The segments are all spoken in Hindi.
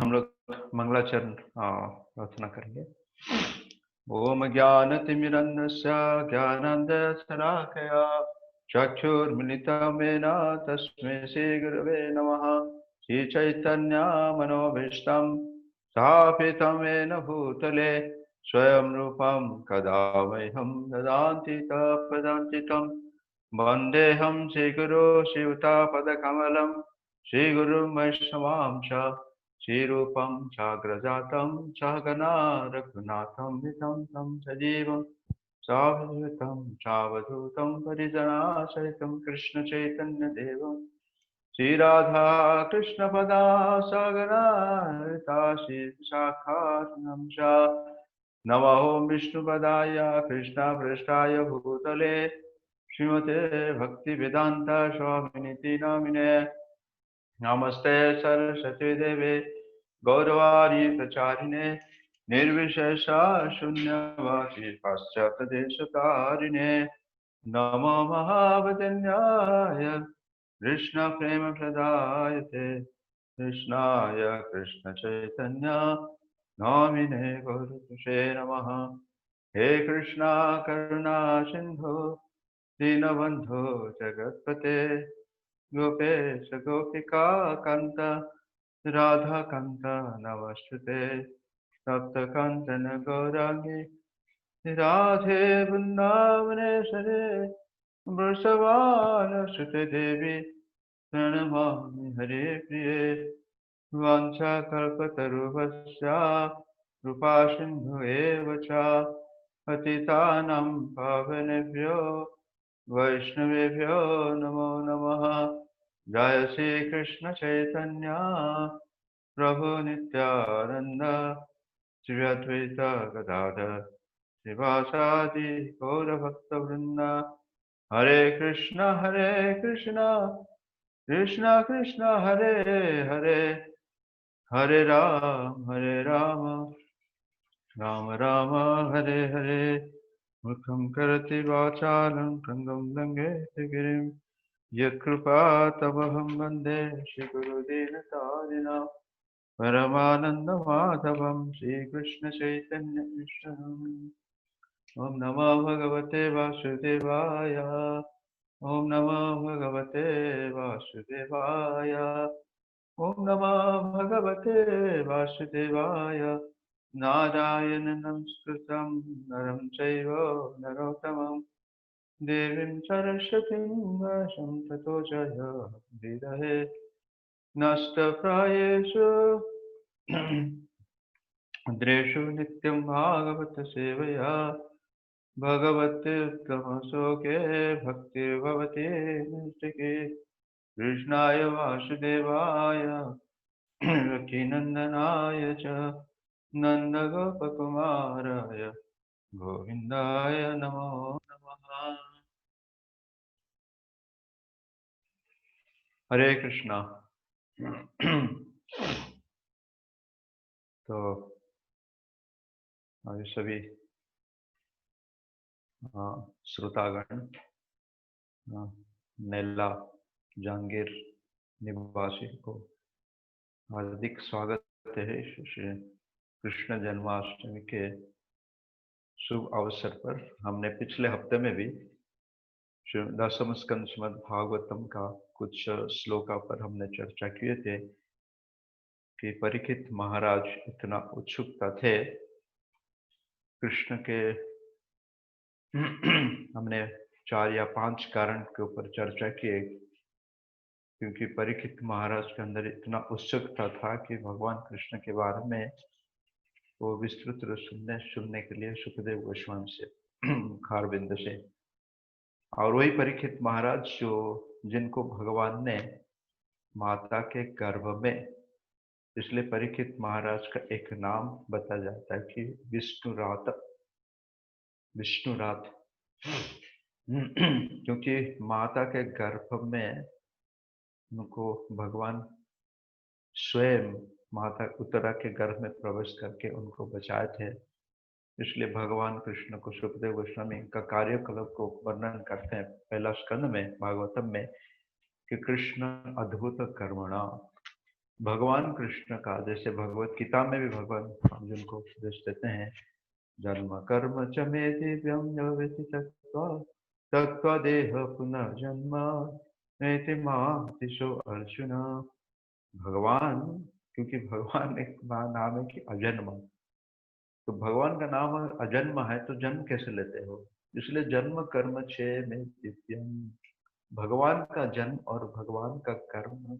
हम लोग मंगलाचरण प्रार्थना करेंगे। ओम ज्ञानतिमिरन्धस्य ज्ञानाञ्जनशलाकया चक्षुर्मिलितं येन तस्मै श्रीगुरवे नमः। श्रीचैतन्यमनोभीष्टं स्थापितं येन भूतले स्वयं रूपं कदा मह्यं ददाति तत्पदान्तिकं। वन्देऽहं श्रीगुरो श्रीयुतापदकमलं श्रीगुरुं वैष्णवां च श्रीरूपं साग्रजातं सहगना रघुनाथं वितं तं सजीवं सावधूतं सावधूतं परिजनासहितं कृष्णचैतन्यदेवं श्रीराधा कृष्णपदा सगना ललिता श्रीशाखानं च। नमो विष्णुपदाय कृष्णपृष्ठाय भूतले श्रीमते भक्तिवेदान्त स्वामिनिति नामिने। नमस्ते सरस्वती देवे गौरवाणी प्रचारिणे निर्विशेषा शून्यवादी पाश्चात्यदेशतारिणे। नमो महावदन्याय कृष्ण प्रेम प्रदायते कृष्णाय कृष्ण चैतन्य नामिने गुरुषे नमः। हे कृष्णा करुणा सिंधु दीनबन्धो जगत्पते गोपेश गोपिका कांत राधा कांत नमस्ते। सप्त कांचन गौरांगी राधे वृंदावनेश्वरे वृषभानुसुते देवी प्रणमामि हरे प्रिये। वाञ्छाकल्पतरुभ्यश्च कृपा सिन्धु एव च पतितानां पावनेभ्यो वैष्णवेभ्यो नमो नमः। जय श्री कृष्ण चैतन्य प्रभु नित्यानंद श्री अद्वैत गदाधर श्रीवासादि गौरभक्तवृंद। हरे कृष्ण कृष्ण कृष्ण हरे हरे, हरे राम राम राम हरे हरे। मुखं करोति वाचालं कंगं लंघयति गिरिं यत्कृपा तमहं वन्दे श्रीगुरुदीनतारिणां। परमानन्दमाधवं श्रीकृष्णचैतन्यमिश्रम्। ॐ नमो भगवते वासुदेवाय। ॐ नमो भगवते वासुदेवाय। ॐ नमो भगवते वासुदेवाय। नारायण नमस्कृतं नरं चैव नरोत्तमं देवीं सरस्वतीं व्यासं ततो जयमुदीरये। नष्टप्रायेषु भद्रेषु नित्यं भागवत सेवया भगवत्युत्तमश्लोके भक्तिर्भवति नैष्टिकी। कृष्णाय वासुदेवाय रतिनन्दनाय च नन्दगोपकुमाराय गोविन्दाय नमो नमः। हरे कृष्णा। तो अभी सभी श्रोतागण नेला जहांगीर निवासी को हार्दिक स्वागत है। श्री कृष्ण जन्माष्टमी के शुभ अवसर पर हमने पिछले हफ्ते में भी दशम स्कंद श्रीमद् भागवतम का कुछ श्लोका पर हमने चर्चा किए थे कि परीक्षित महाराज इतना उत्सुकता थे कृष्ण के हमने 4 या 5 कारण के ऊपर चर्चा किए, क्योंकि परीक्षित महाराज के अंदर इतना उत्सुकता था कि भगवान कृष्ण के बारे में वो विस्तृत रूप सुनने के लिए सुखदेव गोस्वामी से खारबिंद से, और वही परीक्षित महाराज जिनको भगवान ने माता के गर्भ में, इसलिए परीक्षित महाराज का एक नाम बताया जाता है कि विष्णुरात क्योंकि माता के गर्भ में उनको भगवान स्वयं माता उत्तरा के गर्भ में प्रवेश करके उनको बचाए थे। इसलिए भगवान कृष्ण को सुखदेव गोस्वामी का कार्यकलाप को वर्णन करते हैं पहला स्कंद में भागवतम में कि कृष्ण अद्भुत कर्मणा, भगवान कृष्ण का, जैसे भगवत गीता में भी भगवान अर्जुन को उपदेश देते हैं, जन्म कर्म च मे दिव्यम यो वेति तत्त्वा तत्त्वा देह पुनर्जन्म नैति मातिशो अर्जुन। भगवान, क्योंकि भगवान एक नाम है कि अजन्म, तो भगवान का नाम अजन्म है तो जन्म कैसे लेते हो? इसलिए जन्म कर्म छे में दिव्यम, भगवान का जन्म और भगवान का कर्म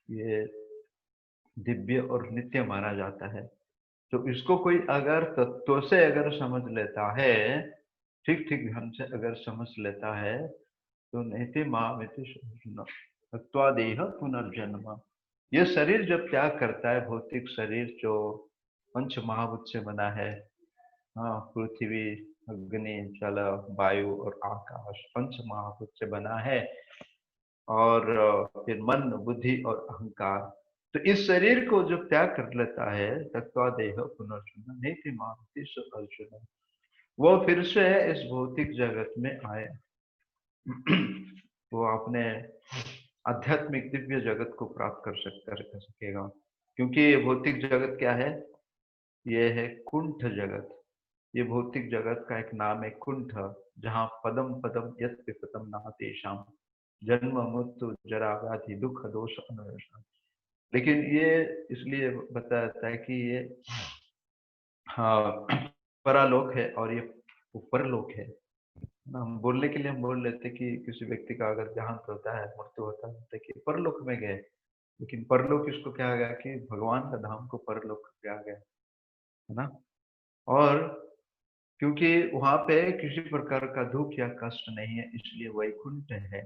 ये दिव्य और नित्य माना जाता है। तो इसको कोई अगर तत्व से अगर समझ लेता है, ठीक ठीक ढंग से अगर समझ लेता है, तो नैति मामिति तत्वादेह पुनर्जन्म, ये शरीर जब त्याग करता है, भौतिक शरीर जो पंच महाभूत से बना है, हाँ, पृथ्वी, अग्नि, जल, वायु और आकाश पंच महाभूत से बना है, और फिर मन, बुद्धि और अहंकार, तो इस शरीर को जब त्याग कर लेता है, तत्वादेह पुनर्जन्म नैति मामिति अर्जुन, वो फिर से इस भौतिक जगत में आए। वो अपने आध्यात्मिक दिव्य जगत को प्राप्त कर सकेगा, क्योंकि ये भौतिक जगत क्या है? ये है कुंठ जगत। ये भौतिक जगत का एक नाम है कुंठ, जहाँ पदम पदम यत् विपदम नातेषाम जन्म मृत्यु जरा व्याधि दुख दोष अनशन। लेकिन ये इसलिए बताया जाता है कि ये, हाँ, परालोक है और ये परलोक है ना। हम बोलने के लिए हम बोल लेते कि किसी व्यक्ति का अगर देहांत होता है, मृत्यु होता है, तो कि परलोक में गए, लेकिन परलोक इसको क्या गया कि भगवान का धाम को परलोक कहा गया, है ना। और क्योंकि वहां पे किसी प्रकार का दुख या कष्ट नहीं है, इसलिए वैकुंठ है,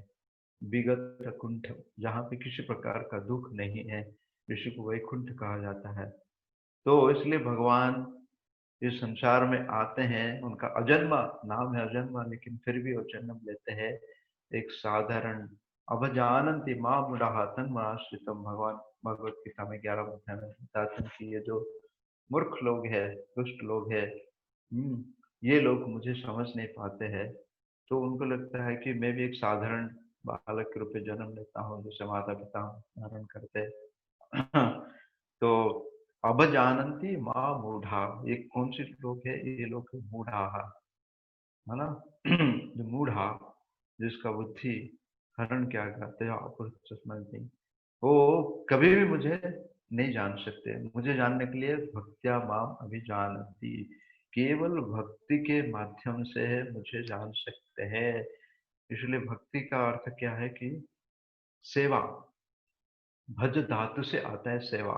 विगत कुंठ, जहाँ पे किसी प्रकार का दुख नहीं है, इसी को वैकुंठ कहा जाता है। तो इसलिए भगवान इस संसार में आते हैं, उनका अजन्मा नाम है अजन्मा, लेकिन फिर भी वो जन्म लेते हैं एक साधारण, अभजानन्ति मां मूढ़ाः तन्मयाश्रितम्, भगवान भगवत गीता में 11 अध्याय में बताते हैं कि ये जो मूर्ख लोग है, दुष्ट लोग है, ये लोग मुझे समझ नहीं पाते हैं, तो उनको लगता है कि मैं भी एक साधारण बालक के रूप में जन्म लेता हूँ, जैसे माता पिता धारण करते हैं। तो अब जानती माँ मूढ़ा, ये कौन से लोग है? ये लोग मूढ़ा, है ना। जो मूढ़ा, जिसका बुद्धि हरण क्या करते हैं नहीं, वो कभी भी मुझे नहीं जान सकते। मुझे जानने के लिए भक्त्या माम अभिजानती, केवल भक्ति के माध्यम से मुझे जान सकते हैं। इसलिए भक्ति का अर्थ क्या है कि सेवा, भज धातु से आता है सेवा,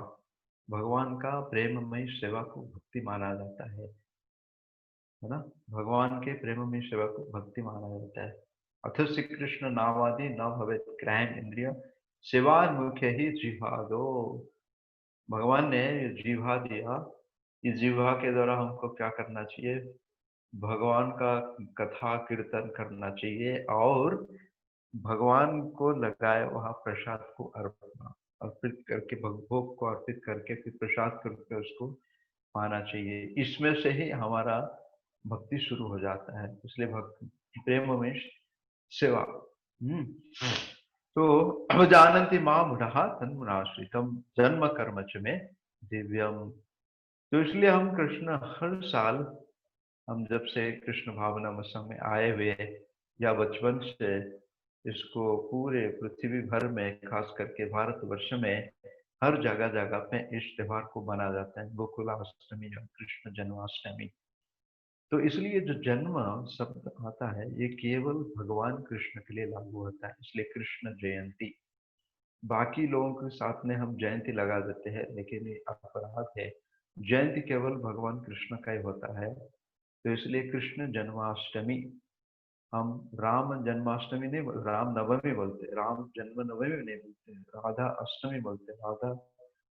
भगवान का प्रेममय सेवा को भक्ति माना जाता है ना। भगवान के प्रेममय सेवा को भक्ति माना जाता है। अथ श्री कृष्ण नामादि न भवेत ग्रहण इंद्रिय सेवान मुख्य ही जिहादो, भगवान ने जीवा दिया, इस जीवा के द्वारा हमको क्या करना चाहिए? भगवान का कथा कीर्तन करना चाहिए, और भगवान को लगाए वहां प्रसाद को अर्पित करके, भोग को अर्पित करके फिर प्रसाद करके उसको पाना चाहिए। इसमें से ही हमारा भक्ति शुरू हो जाता है। इसलिए भक्ति प्रेम में सेवा। तो जानती माँ मुढ़ा तन्मुनाश्रितम जन्म कर्म च में दिव्यम। तो इसलिए हम कृष्ण हर साल, हम जब से कृष्ण भावना मसम में आए हुए, या बचपन से इसको पूरे पृथ्वी भर में, खास करके भारतवर्ष में हर जगह जगह पे इस त्योहार को मनाया जाता है, गोकुलाष्टमी या कृष्ण जन्माष्टमी। तो इसलिए जो जन्म शब्द आता है, ये केवल भगवान कृष्ण के लिए लागू होता है, इसलिए कृष्ण जयंती। बाकी लोगों के साथ में हम जयंती लगा देते हैं, लेकिन ये अपराध है। जयंती केवल भगवान कृष्ण का ही होता है। तो इसलिए कृष्ण जन्माष्टमी, हम राम जन्माष्टमी नहीं राम नवमी बोलते, राम जन्म नवमी नहीं बोलते, राधा अष्टमी बोलते, राधा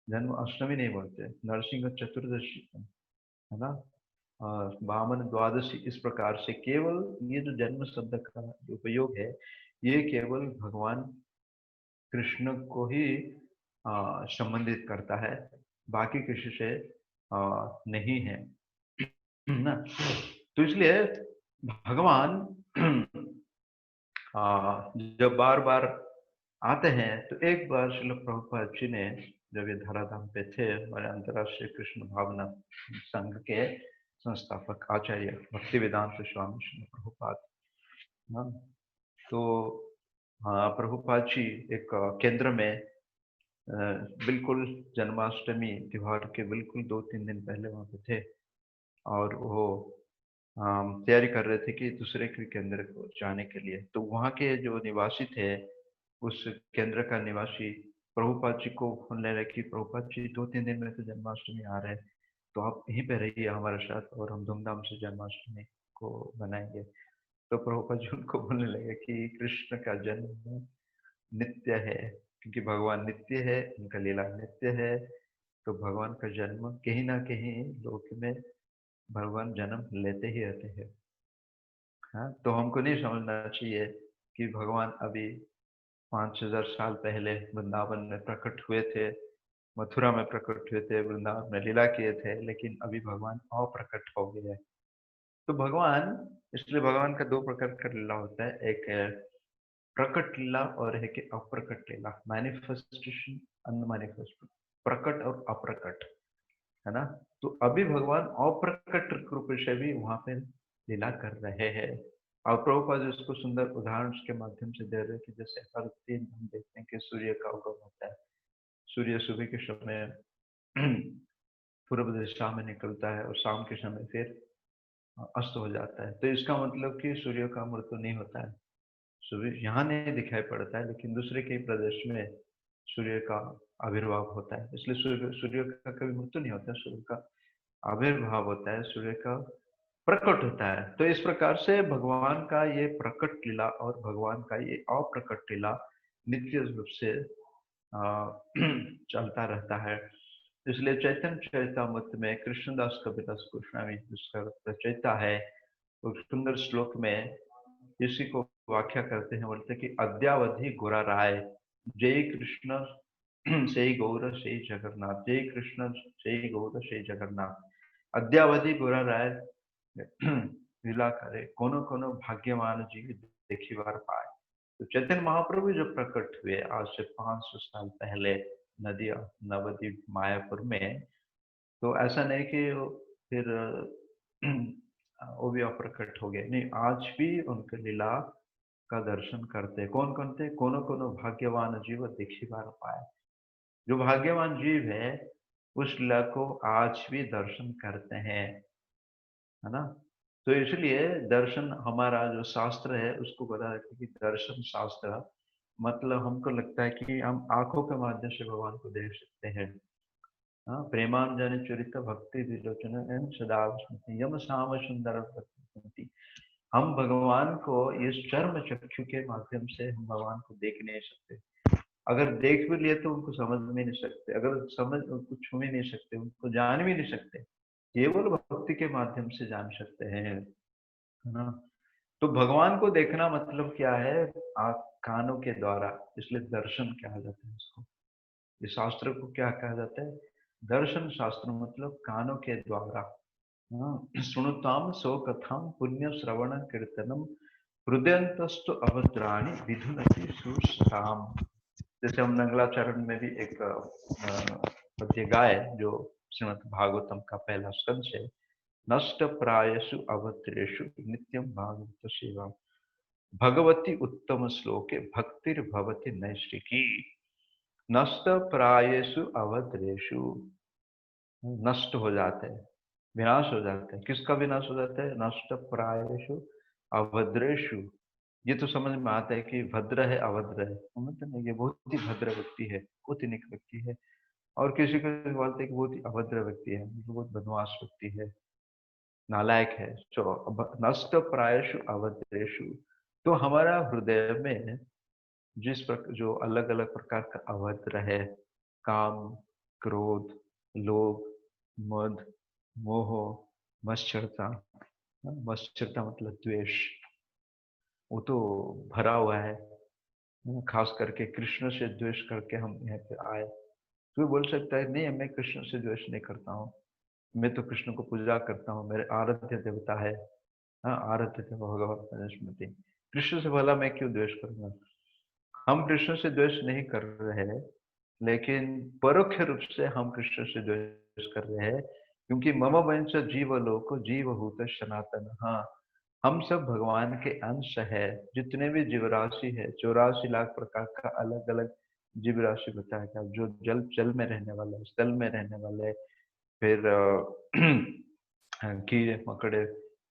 जन्म अष्टमी नहीं बोलते, नरसिंह चतुर्दशी, है ना, वामन द्वादशी। इस प्रकार से केवल ये जो जन्म शब्द का उपयोग है, ये केवल भगवान कृष्ण को ही संबंधित करता है, बाकी किसी से नहीं है ना। तो इसलिए भगवान जब बार बार आते हैं, तो एक बार श्रील प्रभुपाद जी ने जब ये धराधाम पे थे, हमारे अंतर्राष्ट्रीय कृष्ण भावना संघ के संस्थापक आचार्य भक्ति वेदांत स्वामी श्री प्रभुपाद। हाँ, तो हाँ, प्रभुपाद जी एक केंद्र में बिल्कुल जन्माष्टमी त्योहार के बिल्कुल 2-3 दिन पहले वहाँ पे थे, और वो तैयारी कर रहे थे कि दूसरे के केंद्र को जाने के लिए। तो वहाँ के जो निवासी थे, उस केंद्र का निवासी प्रभुपाद जी को फोन ले रहे कि प्रभुपाद जी 2-3 दिन में तो जन्माष्टमी आ रहे हैं, तो आप यहीं पे रहिए हमारे साथ और हम धूमधाम से जन्माष्टमी को मनाएंगे। तो प्रभुपाद जी उनको बोलने लगे कि कृष्ण का जन्म नित्य है, क्योंकि भगवान नित्य है, उनका लीला नित्य है। तो भगवान का जन्म कहीं ना कहीं लोक में भगवान जन्म लेते ही रहते हैं। हाँ, तो हमको नहीं समझना चाहिए कि भगवान अभी 5,000 साल पहले वृंदावन में प्रकट हुए थे, मथुरा में प्रकट हुए थे, वृंदावन में लीला किए थे, लेकिन अभी भगवान अप्रकट हो गए हैं। तो भगवान, इसलिए भगवान का 2 प्रकार का लीला होता है, एक है प्रकट लीला और है कि अप्रकट लीला, मैनिफेस्टेशन, अनमैनिफेस्ट, प्रकट और अप्रकट, है ना। तो अभी भगवान अप्रकट रूप से भी वहां पे लीला कर रहे हैं। और प्रभुपाद उसको सुंदर उदाहरण के माध्यम से दे रहे हैं कि जैसे हर दिन हम देखते हैं कि सूर्य का उगम होता है, सूर्य सुबह के समय पूर्व दिशा में निकलता है और शाम के समय फिर अस्त हो जाता है। तो इसका मतलब कि सूर्य का मृत्यु नहीं होता है, सूर्य यहाँ नहीं दिखाई पड़ता है, लेकिन दूसरे के प्रदेश में सूर्य का आविर्भाव होता है। इसलिए सूर्य सूर्य का कभी मृत्यु नहीं होता है, सूर्य का आविर्भाव होता है, सूर्य का प्रकट होता है। तो इस प्रकार से भगवान का ये प्रकट लीला और भगवान का ये अप्रकट लीला नित्य रूप से चलता रहता है। इसलिए चैतन्य चरितामृत में कृष्णदास कविदास गोस्वामी जिसका रचयिता है, वो सुंदर श्लोक में इसी को व्याख्या करते हैं, बोलते हैं कि अद्यावधि गोरा राय, जय कृष्ण से गौर से जगन्नाथ, जय कृष्ण से गौर से जगन्नाथ। अद्यावधि गोरा राय लीला करे, कोनो कोनो भाग्यवान जीव देखी बार पाए। तो चैतन्य महाप्रभु जब प्रकट हुए आज से 500 साल पहले नदी नवद्वीप मायापुर में, तो ऐसा नहीं कि फिर वो भी अप्रकट हो गए, नहीं, आज भी उनके लीला का दर्शन करते। कौन कौन थे? कोनो कोनो भाग्यवान जीव देखी बार पाए। जो भाग्यवान जीव है उस लीला को आज भी दर्शन करते हैं, है ना। तो इसलिए दर्शन, हमारा जो शास्त्र है उसको बता रखते कि दर्शन शास्त्र मतलब हमको लगता है कि हम आंखों के माध्यम से भगवान को देख सकते हैं। हाँ, प्रेमांजन चरित भक्ति विलोचन एन सदा स्मृति यम श्याम सुंदर भक्ति। हम भगवान को इस चर्म चक्षु के माध्यम से हम भगवान को देख नहीं सकते। अगर देख भी लिए तो उनको समझ भी नहीं सकते, अगर समझ उनको छू भी नहीं सकते, उनको जान भी नहीं सकते। केवल भक्ति के माध्यम से जान सकते हैं, है ना। तो भगवान को देखना मतलब क्या है? कानों के द्वारा, इसलिए दर्शन कहा जाता है इसको। इस शास्त्र को क्या कहा जाता है? दर्शन शास्त्र, मतलब कानों के द्वारा। सुनुताम सो कथम पुण्य श्रवण कीर्तनम हृदयंतस्तु अभद्राणि विधुनति सुस्ताम। जैसे हम मंगलाचरण में भी एक पद्य गाए, जो श्रीमद् भागवतम का पहला स्कंद है, नष्ट प्रायसु अभद्रेषु नित्यम भागवत सेवा, भगवती उत्तम श्लोके भक्तिर्भवति नैष्ठिकी। नष्ट प्रायेषु अभद्रेषु, नष्ट हो जाते हैं, विनाश हो जाते हैं। किसका विनाश हो जाता है? नष्ट प्रायेषु अभद्रेषु। ये तो समझ में आता है कि भद्र है अभद्र है, समझते नहीं, ये बहुत ही भद्र व्यक्ति है, बहुत ही निक व्यक्ति है। और किसी को बोलते हैं कि बहुत ही अभद्र व्यक्ति है, बहुत बदमाश व्यक्ति है, नालायक है। चलो, नष्ट प्रायेषु अभद्रेषु। तो हमारा हृदय में जिस प्रकार जो अलग अलग प्रकार का अभद्र है, काम, क्रोध, लोभ, मद, मोह, मत्सरता, मत्सरता मतलब द्वेष, वो तो भरा हुआ है। खास करके कृष्ण से द्वेष करके हम यहाँ पे आए। तो वो बोल सकता है नहीं, मैं कृष्ण से द्वेष नहीं करता हूँ, मैं तो कृष्ण को पूजा करता हूँ, मेरे आराध्य देवता है। हाँ, आराध्य देवता भगवान स्मृति, कृष्ण से भला मैं क्यों द्वेष करूंगा? हम कृष्ण से द्वेष नहीं कर रहे हैं, लेकिन परोक्ष रूप से हम कृष्ण से द्वेष कर रहे हैं, क्योंकि मम वंश जीवलोक जीवभूत सनातन। हाँ, हम सब भगवान के अंश है। जितने भी जीवराशि है, 84 लाख प्रकार का अलग अलग जीव राशि बताया गया, जो जल जल में रहने वाले, स्थल में रहने वाले, फिर कीड़े मकड़े,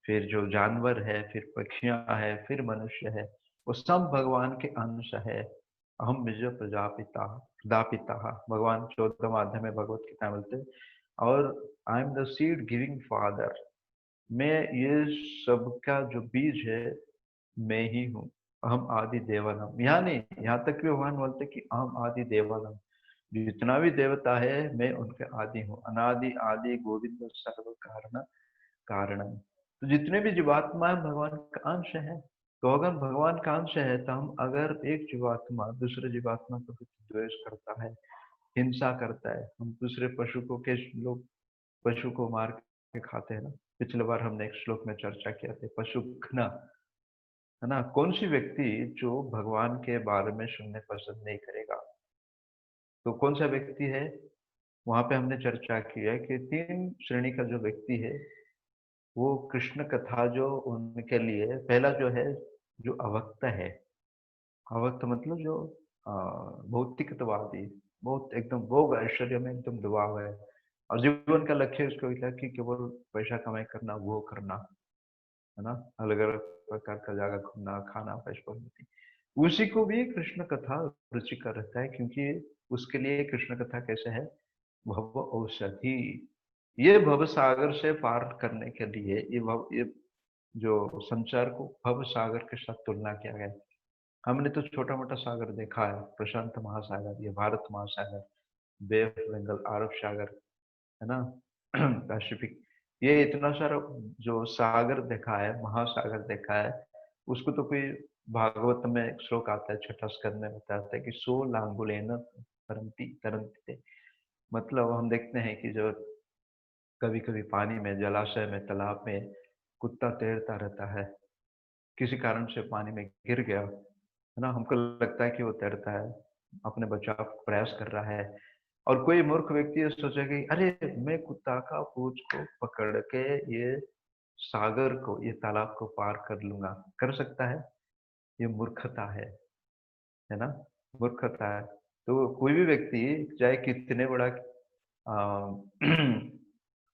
फिर जो जानवर है, फिर पक्षियां है, फिर मनुष्य है, वो सब भगवान के अंश है। अहम बीज प्रजापिता प्रदापिता, भगवान 14वां अध्याय में भगवत गीता में बोलते हैं। और I am the seed giving father, मैं ये सब का जो बीज है, मैं ही हूँ। अहम आदि देवानम, यहाँ नहीं, यहाँ तक भी भगवान बोलते कि अहम आदि देवानम, जितना भी देवता है मैं उनके आदि हूँ। अनादि आदि गोविंद सर्व कारण कारणम। तो जितने भी जीवात्मा है भगवान का अंश है। तो अगर भगवान का अंश है, तो हम अगर एक जीवात्मा दूसरे जीवात्मा को द्वेष करता है, हिंसा करता है, हम दूसरे पशु को के लोग पशु को मार के खाते हैं ना। पिछले बार हमने एक श्लोक में चर्चा किया था, पशु घ्ना, है ना। कौन सी व्यक्ति जो भगवान के बारे में सुनने पसंद नहीं करेगा? तो कौन सा व्यक्ति है? वहां पे हमने चर्चा की है कि 3 श्रेणी का जो व्यक्ति है, वो कृष्ण कथा जो उनके लिए, पहला जो है, जो अभक्त है। अभक्त मतलब जो भौतिकतावादी, बहुत एकदम भोग ऐश्वर्य में एकदम डूबा हुआ है, और जीवन का लक्ष्य उसको क्या कि केवल पैसा कमाई करना, वो करना, है ना। अलग अलग प्रकार का जगह घूमना, खाना, पुष्पवती। उसी को भी कृष्ण कथा रुचिकर रहता है, क्योंकि उसके लिए कृष्ण कथा कैसे है? भव औषधि। ये भव सागर से पार करने के लिए, ये जो संसार को भव सागर के साथ तुलना किया गया है। हमने तो छोटा मोटा सागर देखा है, प्रशांत महासागर, ये भारत महासागर, बे ऑफ बंगाल, अरब सागर, है ना, पैसिफिक। ये इतना सारा जो सागर देखा है, महासागर देखा है, उसको तो कोई, भागवत में एक श्लोक आता है, छठा स्कंद में बताता है कि 100 लांगुलेन तरंती तरंती। मतलब हम देखते हैं कि जो कभी कभी पानी में, जलाशय में, तालाब में कुत्ता तैरता रहता है, किसी कारण से पानी में गिर गया, है ना, हमको लगता है कि वो तैरता है, अपने बचाव का प्रयास कर रहा है। और कोई मूर्ख व्यक्ति ये सोचेगा कि अरे मैं कुत्ता का पूंछ को पकड़ के ये सागर को, ये तालाब को पार कर लूंगा। कर सकता है? ये मूर्खता है ना, मूर्खता है। तो कोई भी व्यक्ति, चाहे कितने बड़ा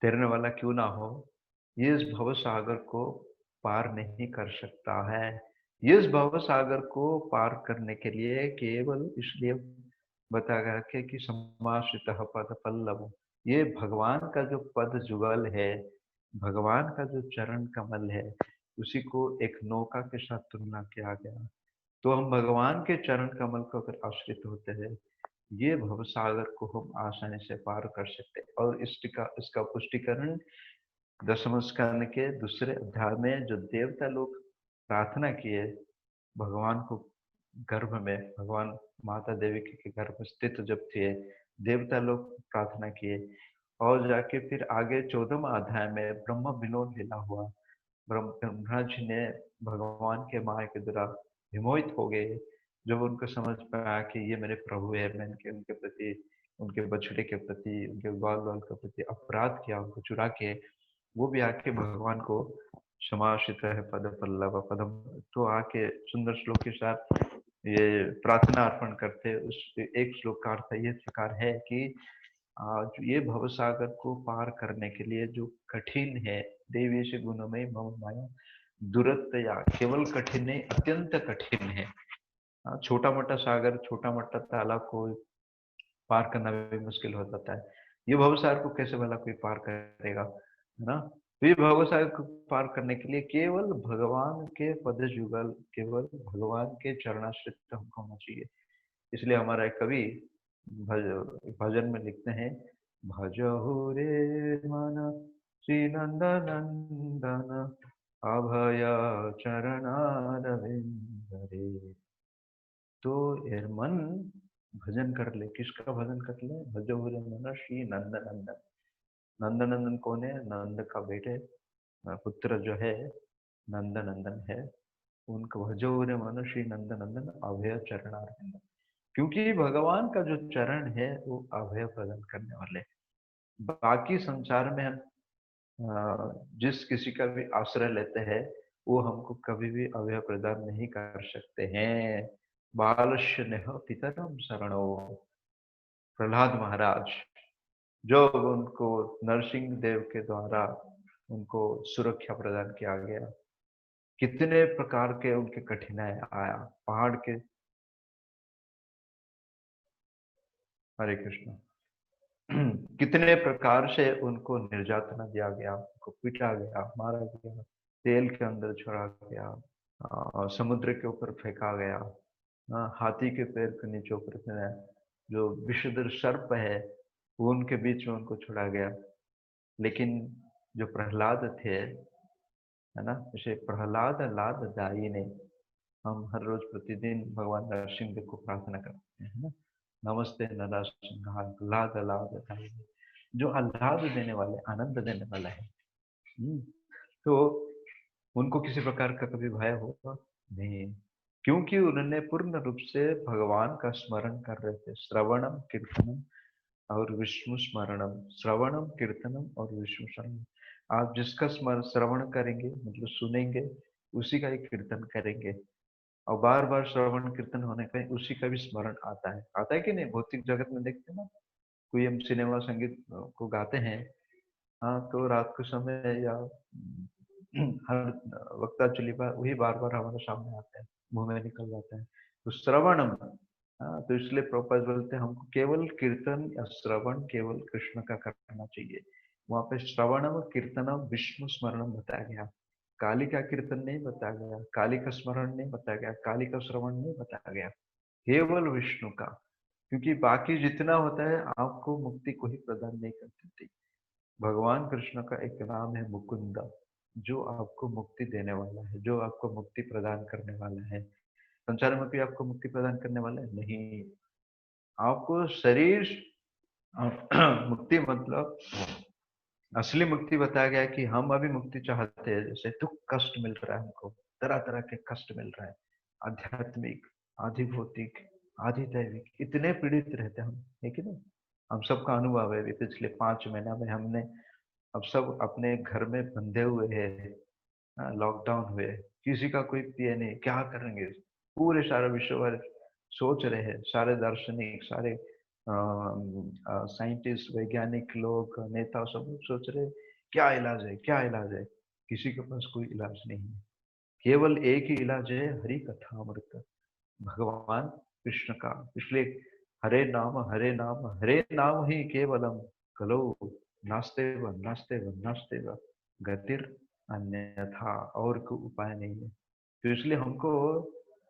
तैरने वाला क्यों ना हो, ये इस भव सागर को पार नहीं कर सकता है। ये इस भव सागर को पार करने के लिए केवल इसलिए बताया गया कि समाश्रित पद पल्लव, ये भगवान का जो पद जुगल है, भगवान का जो चरण कमल है, उसी को एक नौका के साथ तुलना किया गया। तो हम भगवान के चरण कमल को अगर आश्रित होते हैं, ये भवसागर को हम आसानी से पार कर सकते हैं। और इसका पुष्टिकरण 10वें स्कंद के दूसरे अध्याय में, जो देवता लोग प्रार्थना किए भगवान को, गर्भ में भगवान माता देवी के गर्भ में स्थित जब थे, देवता लोग प्रार्थना किए, और जाके फिर आगे 14वां अध्याय में ब्रह्म विनोद लीला हुआ। ब्रह्मा जी ने भगवान के माया के द्वारा विमोहित हो गए, जब उनको समझ में आया कि ये मेरे प्रभु है, मैं उनके प्रति, उनके बछड़े के प्रति, उनके ग्वाल वाल के प्रति अपराध किया, उनको चुरा के, वो भी आके भगवान को समाश्रित है पद पल्लव पदम, तो आके सुंदर श्लोक के साथ ये प्रार्थना अर्पण करते। उस एक श्लोक का अर्थ ये प्रकार है कि जो ये भवसागर को पार करने के लिए जो कठिन है, देवी से गुणमय मम माया दुरत्या, केवल कठिन नहीं, अत्यंत कठिन है। छोटा मोटा सागर, छोटा मोटा तालाब को पार करना भी मुश्किल हो जाता है, ये भवसागर को कैसे भला कोई पार करेगा, है ना। तो ये भवसागर को पार करने के लिए केवल भगवान के पद जुगल, केवल भगवान के चरणाश्रित हमको होना चाहिए। इसलिए हमारा एक कवि भज, भजन में लिखते हैं, भजहु रे मन श्री नंद नंदन अभय चरणारविंद रे। तो यार मन भजन कर ले, किसका भजन कर ले? भजहु रे मन श्री नंद नंदन। नंद नंदन कौन है? नंद का बेटे, पुत्र जो है नंद नंदन है, उनका भजहु रे मन श्री नंद नंदन अभय चरणारविंद। क्योंकि भगवान का जो चरण है वो अभय प्रदान करने वाले। बाकी संसार में हम जिस किसी का भी आश्रय लेते हैं वो हमको कभी भी अभय प्रदान नहीं कर सकते हैं। बालस्य नेह पितरम शरणो, प्रहलाद महाराज, जो उनको नरसिंह देव के द्वारा उनको सुरक्षा प्रदान किया गया, कितने प्रकार के उनके कठिनाई आया पहाड़ के। हरे कृष्ण। कितने प्रकार से उनको निर्यातना दिया गया, उनको पीटा गया, मारा गया, तेल के अंदर छोड़ा गया, समुद्र के ऊपर फेंका गया, हाथी के पैर के नीचे ऊपर जो विषधर सर्प है वो उनके बीच में उनको छोड़ा गया। लेकिन जो प्रहलाद थे, है ना, जैसे प्रहलाद लाद दाई ने, हम हर रोज प्रतिदिन भगवान नरसिंह देव को प्रार्थना करते हैं, है ना, नमस्ते नरसिंहाय लाद लाद दाई, जो आह्लाद देने वाले, आनंद देने वाला है। तो उनको किसी प्रकार का कभी भय होगा नहीं, क्योंकि उन्होंने पूर्ण रूप से भगवान का स्मरण कर रहे थे। श्रवणम कीर्तनम और विष्णु स्मरणम, श्रवणम कीर्तनम और विष्णु स्मरणम। आप जिसका श्रवण करेंगे मतलब सुनेंगे, उसी का ही कीर्तन करेंगे, और बार बार श्रवण कीर्तन होने का उसी का भी स्मरण आता है कि नहीं। भौतिक जगत में देखते हैं ना, कोई हम सिनेमा संगीत को गाते हैं, हाँ, तो रात के समय या हर वक्त एक्चुअली वही बार बार हमारे सामने आते हैं, मुंह में निकल जाते हैं। तो श्रवणम, हाँ, तो इसलिए प्रभुपाद बोलते हैं हमको केवल कीर्तन या श्रवण केवल कृष्ण का करना चाहिए। वहां पे श्रवणम कीर्तनम विष्णु स्मरणम बताया गया, काली का कीर्तन नहीं बताया गया, काली का स्मरण नहीं बताया गया, काली का श्रवण नहीं बताया गया, केवल विष्णु का। क्योंकि बाकी जितना होता है आपको मुक्ति को ही प्रदान नहीं कर देती। भगवान कृष्ण का एक नाम है मुकुंद, जो आपको मुक्ति देने वाला है, जो आपको मुक्ति प्रदान करने वाला है। संसार में कोई आपको मुक्ति प्रदान करने वाला है नहीं। आपको शरीर मुक्ति मतलब असली मुक्ति बताया गया है कि हम अभी मुक्ति चाहते हैं, जैसे दुख कष्ट मिल रहा है हमको, तरह तरह के कष्ट मिल रहा है, आध्यात्मिक, आधि भौतिक, आधि दैविक, इतने पीड़ित रहते हैं हम, है कि नहीं। हम सबका अनुभव है, अभी पिछले 5 महीना में हमने अब सब अपने घर में बंधे हुए हैं, लॉकडाउन हुए, किसी का कोई पिए नहीं, क्या करेंगे। पूरे सारे विश्व भर सोच रहे हैं, सारे दार्शनिक, सारे साइंटिस्ट, वैज्ञानिक लोग, नेता, सब लोग सोच रहे हैं, क्या इलाज है, क्या इलाज है। किसी के पास कोई इलाज नहीं है, केवल एक ही इलाज है, हरि कथा अमृत, भगवान कृष्ण का। इसलिए हरे नाम हरे नाम ही केवलम, कलो नास्तेव नास्तेव नास्तेव गतिर अन्यथा, और कोई उपाय नहीं है। तो इसलिए हमको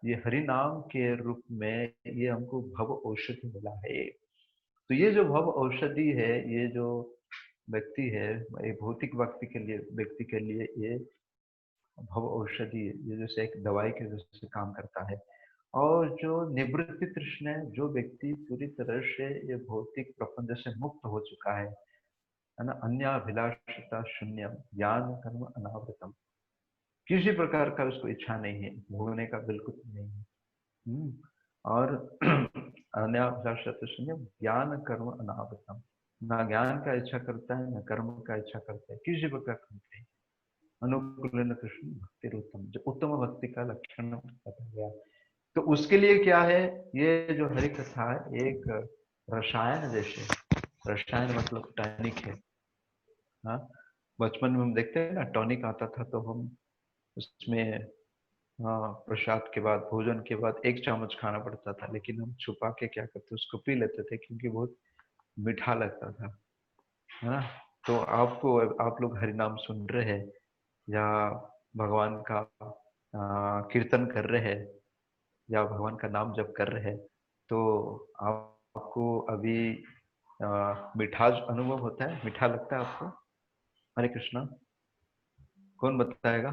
ये हरि नाम के रूप में ये हमको भव औषधि मिला है। तो ये जो भव औषधि है, ये जो व्यक्ति है, एक भौतिक व्यक्ति के लिए ये भव औषधि है, ये जैसे एक दवाई के जैसे काम करता है। और जो निवृत्ति तृष्ण है, जो व्यक्ति पूरी तरह से ये भौतिक प्रपंच से मुक्त हो चुका है ना, अन्याभिलाषिता शून्यम ज्ञान कर्म अनावृतम, किसी प्रकार का उसको इच्छा नहीं है, भोगने का बिल्कुल नहीं है। और अन्याभिलाषिता शून्यम ज्ञान कर्म अनावृतम, ना ज्ञान का इच्छा करता है, ना कर्म का इच्छा करता है, किसी प्रकार का नहीं। अनुकूल कृष्ण भक्ति उत्तम, जो उत्तम भक्ति का लक्षण बताया गया। तो उसके लिए क्या है, ये जो हरि कथा है एक रसायन जैसे, रसायन मतलब टॉनिक है। हाँ, बचपन में हम देखते हैं ना, टॉनिक आता था तो हम उसमें, हाँ, प्रसाद के बाद, भोजन के बाद 1 चम्मच खाना पड़ता था, लेकिन हम छुपा के क्या करते, उसको पी लेते थे क्योंकि बहुत मीठा लगता था, है ना। तो आपको, आप लोग हरि नाम सुन रहे हैं या भगवान का कीर्तन कर रहे हैं या भगवान का नाम जप कर रहे हैं, तो आपको अभी मिठास अनुभव होता है, मीठा लगता है आपको। हरे कृष्णा, कौन बताएगा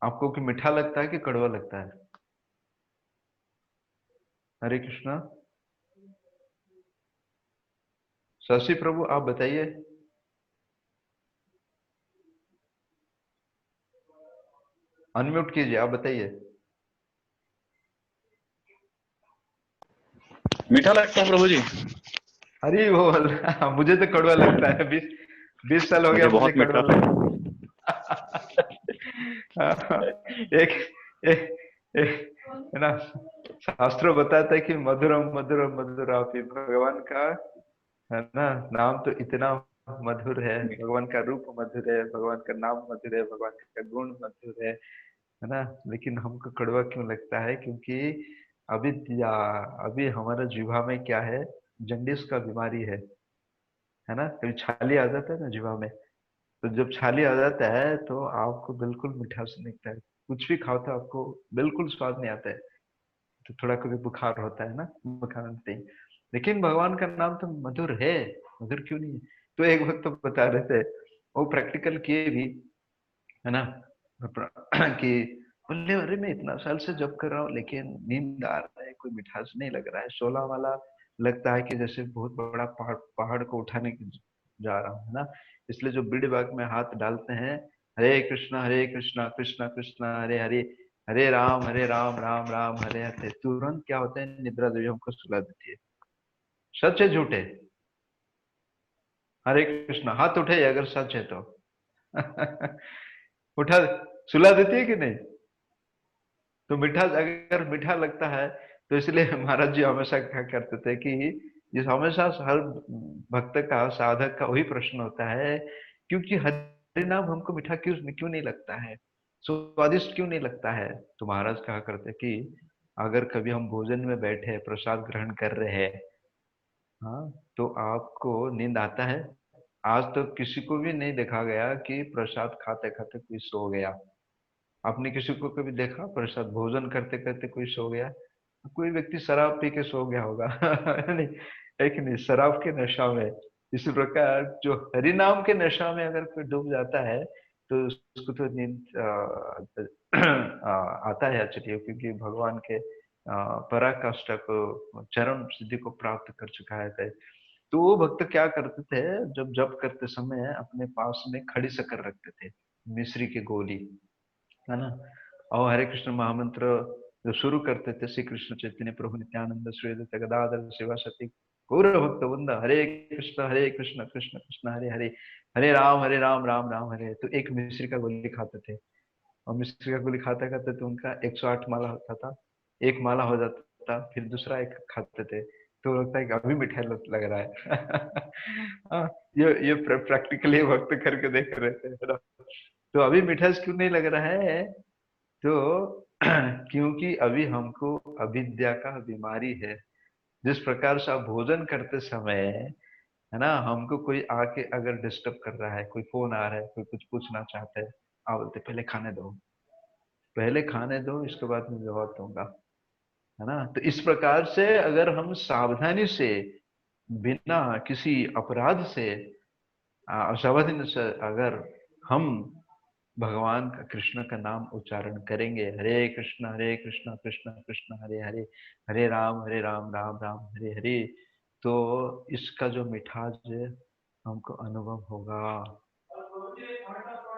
आपको कि मीठा लगता है कि कड़वा लगता है। हरे कृष्णा, शशि प्रभु आप बताइए। अनम्यूट कीजिए, आप बताइए। मीठा लगता है प्रभु जी? अरे वो मुझे तो कड़वा लगता है। 20 20 साल हो मुझे गया मुझे बहुत मीठा। कड़वा लगता है। एक, एक, एक है ना, शास्त्रों बताता है कि मधुरम मधुरम मधुरापि, भगवान का है ना नाम तो इतना मधुर है, भगवान का रूप मधुर है, भगवान का नाम मधुर है, भगवान का गुण मधुर है ना। लेकिन हमको कड़वा क्यों लगता है? क्योंकि अभी अभी हमारा जीवा में क्या है, जन्डिस का बीमारी है ना। कभी छाली आ जाता है ना जीवा में, तो जब छाली आ जाता है तो आपको बिल्कुल मिठास नहीं लगता है। कुछ भी खाओ तो आपको बिल्कुल स्वाद नहीं आता है। तो थोड़ा कभी बुखार होता है ना, बुखार आते ही। लेकिन भगवान का नाम तो मधुर है, मधुर क्यों नहीं है? तो एक वक्त तो बता रहे थे, वो प्रैक्टिकल किए भी, है ना, कि बोले अरे मैं इतना साल से जब कर रहा हूँ लेकिन नींद आ रहा है, कोई मिठास नहीं लग रहा है, शोला वाला लगता है कि जैसे बहुत बड़ा पहाड़ पहाड़ को उठाने की जा रहा हूँ, है ना। इसलिए जो बीड़ी बाग में हाथ डालते हैं, हरे कृष्णा कृष्णा कृष्णा हरे हरे, हरे राम राम राम हरे हरे, तुरंत क्या होता है, निद्रा देवी हमको सुला देती है। सच है झूठ है? हरे कृष्णा हाथ उठे अगर सच है तो। उठा, सुला देती है कि नहीं? तो मीठा अगर मीठा लगता है तो इसलिए महाराज जी हमेशा क्या करते थे कि जिस हमेशा हर भक्त का साधक का वही प्रश्न होता है, क्योंकि हरि नाम हमको मीठा क्यों क्यों नहीं लगता है, स्वादिष्ट क्यों नहीं लगता है? तो महाराज कहा करते कि अगर कभी हम भोजन में बैठे प्रसाद ग्रहण कर रहे हैं, हाँ, तो आपको नींद आता है? आज तो किसी को भी नहीं देखा गया कि प्रसाद खाते खाते कोई सो गया। आपने किसी को कभी देखा प्रसाद भोजन करते करते कोई सो गया? कोई व्यक्ति शराब पी के सो गया होगा। नहीं, एक नहीं, शराब के नशा में। इसी प्रकार जो हरि नाम के नशा में अगर कोई डूब जाता है तो उसको तो नींद आता है एक्चुअली, क्योंकि भगवान के पराकाष्ठा को, चरम सिद्धि को प्राप्त कर चुका है। तो वो भक्त क्या करते थे, जब जप करते समय अपने पास में खड़ी शक्कर रखते थे, मिश्री की गोली, है ना। और हरे कृष्ण महामंत्र जो शुरू करते थे, श्री कृष्ण चैतन्य प्रभु नित्यानंद श्री अद्वैत गदाधर शिवासति गौर भक्त वृंद, हरे कृष्ण कृष्ण कृष्ण हरे हरे, हरे राम राम राम हरे, तो एक मिश्री का गोली खाते थे। और मिश्री का गोली खाते खाते तो उनका 108 माला होता था, एक माला हो जाता था, फिर दूसरा एक खाते थे, तो लगता है कि अभी मिठाई लग रहा है। हाँ, ये प्रैक्टिकली वक्त करके देख रहे थे, है ना। तो अभी मिठास क्यों नहीं लग रहा है? तो क्योंकि अभी हमको अविद्या का बीमारी है। जिस प्रकार से आप भोजन करते समय, है ना, हमको कोई आके अगर डिस्टर्ब कर रहा है, कोई फोन आ रहा है, कोई कुछ पूछना चाहता है, आप बोलते पहले खाने दो, पहले खाने दो, इसके बाद मैं जवाब दूंगा, है ना। तो इस प्रकार से अगर हम सावधानी से, बिना किसी अपराध से, सावधानी से अगर हम भगवान का, कृष्ण का नाम उच्चारण करेंगे, हरे कृष्ण कृष्ण कृष्ण हरे हरे, हरे राम राम राम हरे हरे, तो इसका जो मिठास है हमको अनुभव होगा।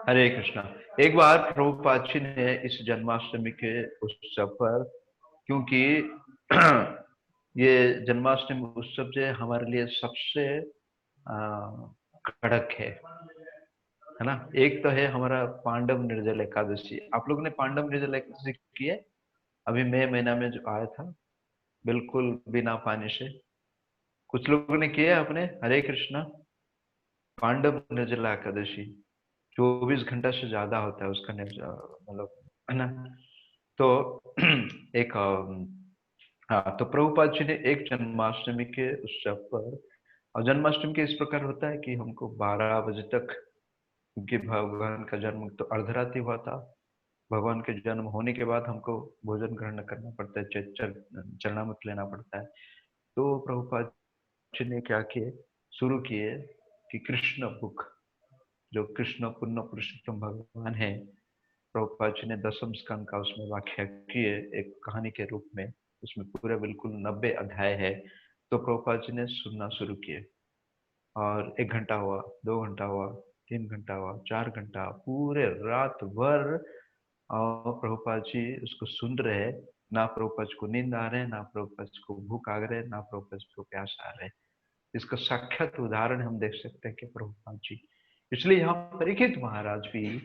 हरे कृष्णा। एक बार प्रभुपाद जी ने इस जन्माष्टमी के उत्सव पर, क्योंकि ये जन्माष्टमी उत्सव जो है हमारे लिए सबसे कड़क है ना। एक तो है हमारा पांडव निर्जल एकादशी, आप लोगों ने पांडव निर्जल एकादशी की है? अभी मई महीना में जो आया था, बिल्कुल बिना पानी से, कुछ लोगों ने किया है अपने? हरे कृष्णा। पांडव निर्जला एकादशी 24 घंटा से ज्यादा होता है उसका मतलब, है ना। तो एक हाँ, तो प्रभुपाद जी ने एक जन्माष्टमी के उत्सव पर, और जन्माष्टमी के इस प्रकार होता है कि हमको 12 बजे तक, क्योंकि भगवान का जन्म तो अर्धरात्रि हुआ था, भगवान के जन्म होने के बाद हमको भोजन ग्रहण करना पड़ता है, चरणामृत लेना पड़ता है। तो प्रभुपाद जी ने क्या किए, शुरू किए कि कृष्ण बुक, जो कृष्ण पुण्य पुरुषोत्तम भगवान है, प्रभुपाद जी ने दसम स्कंद का उसमें व्याख्या किए एक कहानी के रूप में। उसमें पूरे बिल्कुल 90 अध्याय है। तो प्रभुपाद जी ने सुनना शुरू किए, और 1 घंटा हुआ, 2 घंटा हुआ, 3 घंटा हुआ, 4 घंटा, पूरे रात भर और प्रभुपाद जी उसको सुन रहे। ना प्रभुपद को नींद आ रहे, ना प्रभुपद को भूख आ रहे, ना प्रभुपद को प्यास आ रहे। इसका साक्षात उदाहरण हम देख सकते हैं कि प्रभुपाद जी। इसलिए यहाँ परीक्षित महाराज भी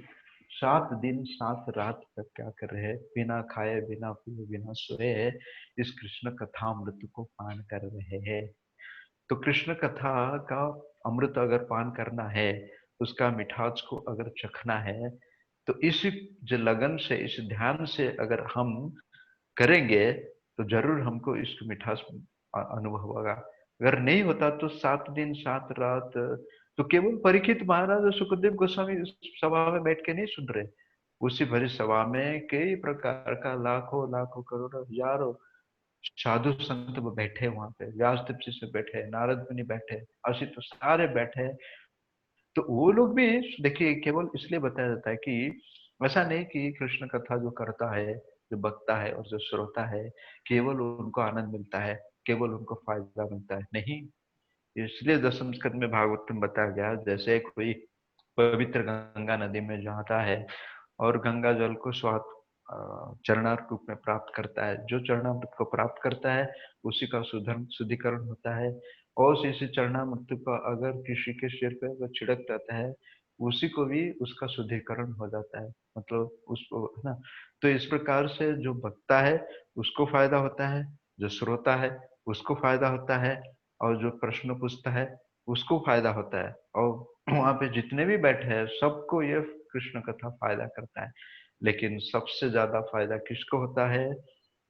7 दिन 7 रात तक क्या कर रहे हैं, बिना खाए, बिना पिए, बिना सोए इस कृष्ण कथामृत को पान कर रहे हैं। तो कृष्ण कथा का अमृत अगर पान करना है, उसका मिठास को अगर चखना है, तो इस जो लगन से, इस ध्यान से अगर हम करेंगे, तो जरूर हमको इसकी मिठास अनुभव होगा। अगर नहीं होता तो 7 दिन 7 रात तो केवल परीक्षित महाराज और सुखदेव गोस्वामी उस सभा में बैठ के नहीं सुन रहे। उसी भरी सभा में कई प्रकार का लाखों लाखों करोड़ों हजारों साधु संत वो बैठे, वहां पे व्यासदेव जी से बैठे, नारद मुनि बैठे, ऐसे तो सारे बैठे। तो वो लोग भी देखिए, केवल इसलिए बताया जाता है कि ऐसा नहीं कि कृष्ण कथा जो करता है, जो बकता है और जो श्रोता है, केवल उनको आनंद मिलता है, केवल उनको फायदा मिलता है, नहीं। इसलिए दसम स्कंद में भागवत में बताया गया, जैसे कोई पवित्र गंगा नदी में जाता है और गंगा जल को स्वाद चरणार्थ रूप में प्राप्त करता है, जो चरणामृत को प्राप्त करता है उसी का शुद्धिकरण होता है। और इसी चरणामृत का अगर किसी के सिर पे अगर छिड़क जाता है, उसी को भी उसका शुद्धिकरण हो जाता है, मतलब उसको, है ना। तो इस प्रकार से जो भक्ता है उसको फायदा होता है, जो श्रोता है उसको फायदा होता है, और जो प्रश्न पूछता है उसको फायदा होता है, और वहां पे जितने भी बैठे हैं सबको ये कृष्ण कथा फायदा करता है। लेकिन सबसे ज्यादा फायदा किसको होता है?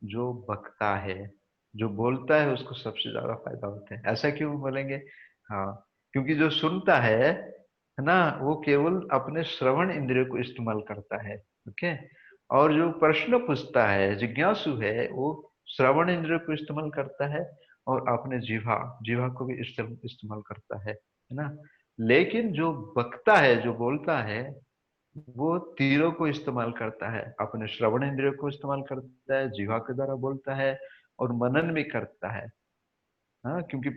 जो बकता है, जो बोलता है, उसको सबसे ज्यादा फायदा होता है। ऐसा क्यों बोलेंगे? हाँ, क्योंकि जो सुनता है ना, वो केवल अपने श्रवण इंद्रिय को इस्तेमाल करता है। ओके। और जो प्रश्न पूछता है, जिज्ञासु है, वो श्रवण इंद्रिय को इस्तेमाल करता है और अपने जीवा जीवा को भी इस्तेमाल करता है ना। लेकिन जो बकता है, जो बोलता है, वो तीरों को इस्तेमाल करता है, अपने श्रवण इंद्रियों को इस्तेमाल करता है, जीवा के द्वारा बोलता है और मनन भी करता है। हाँ, क्योंकि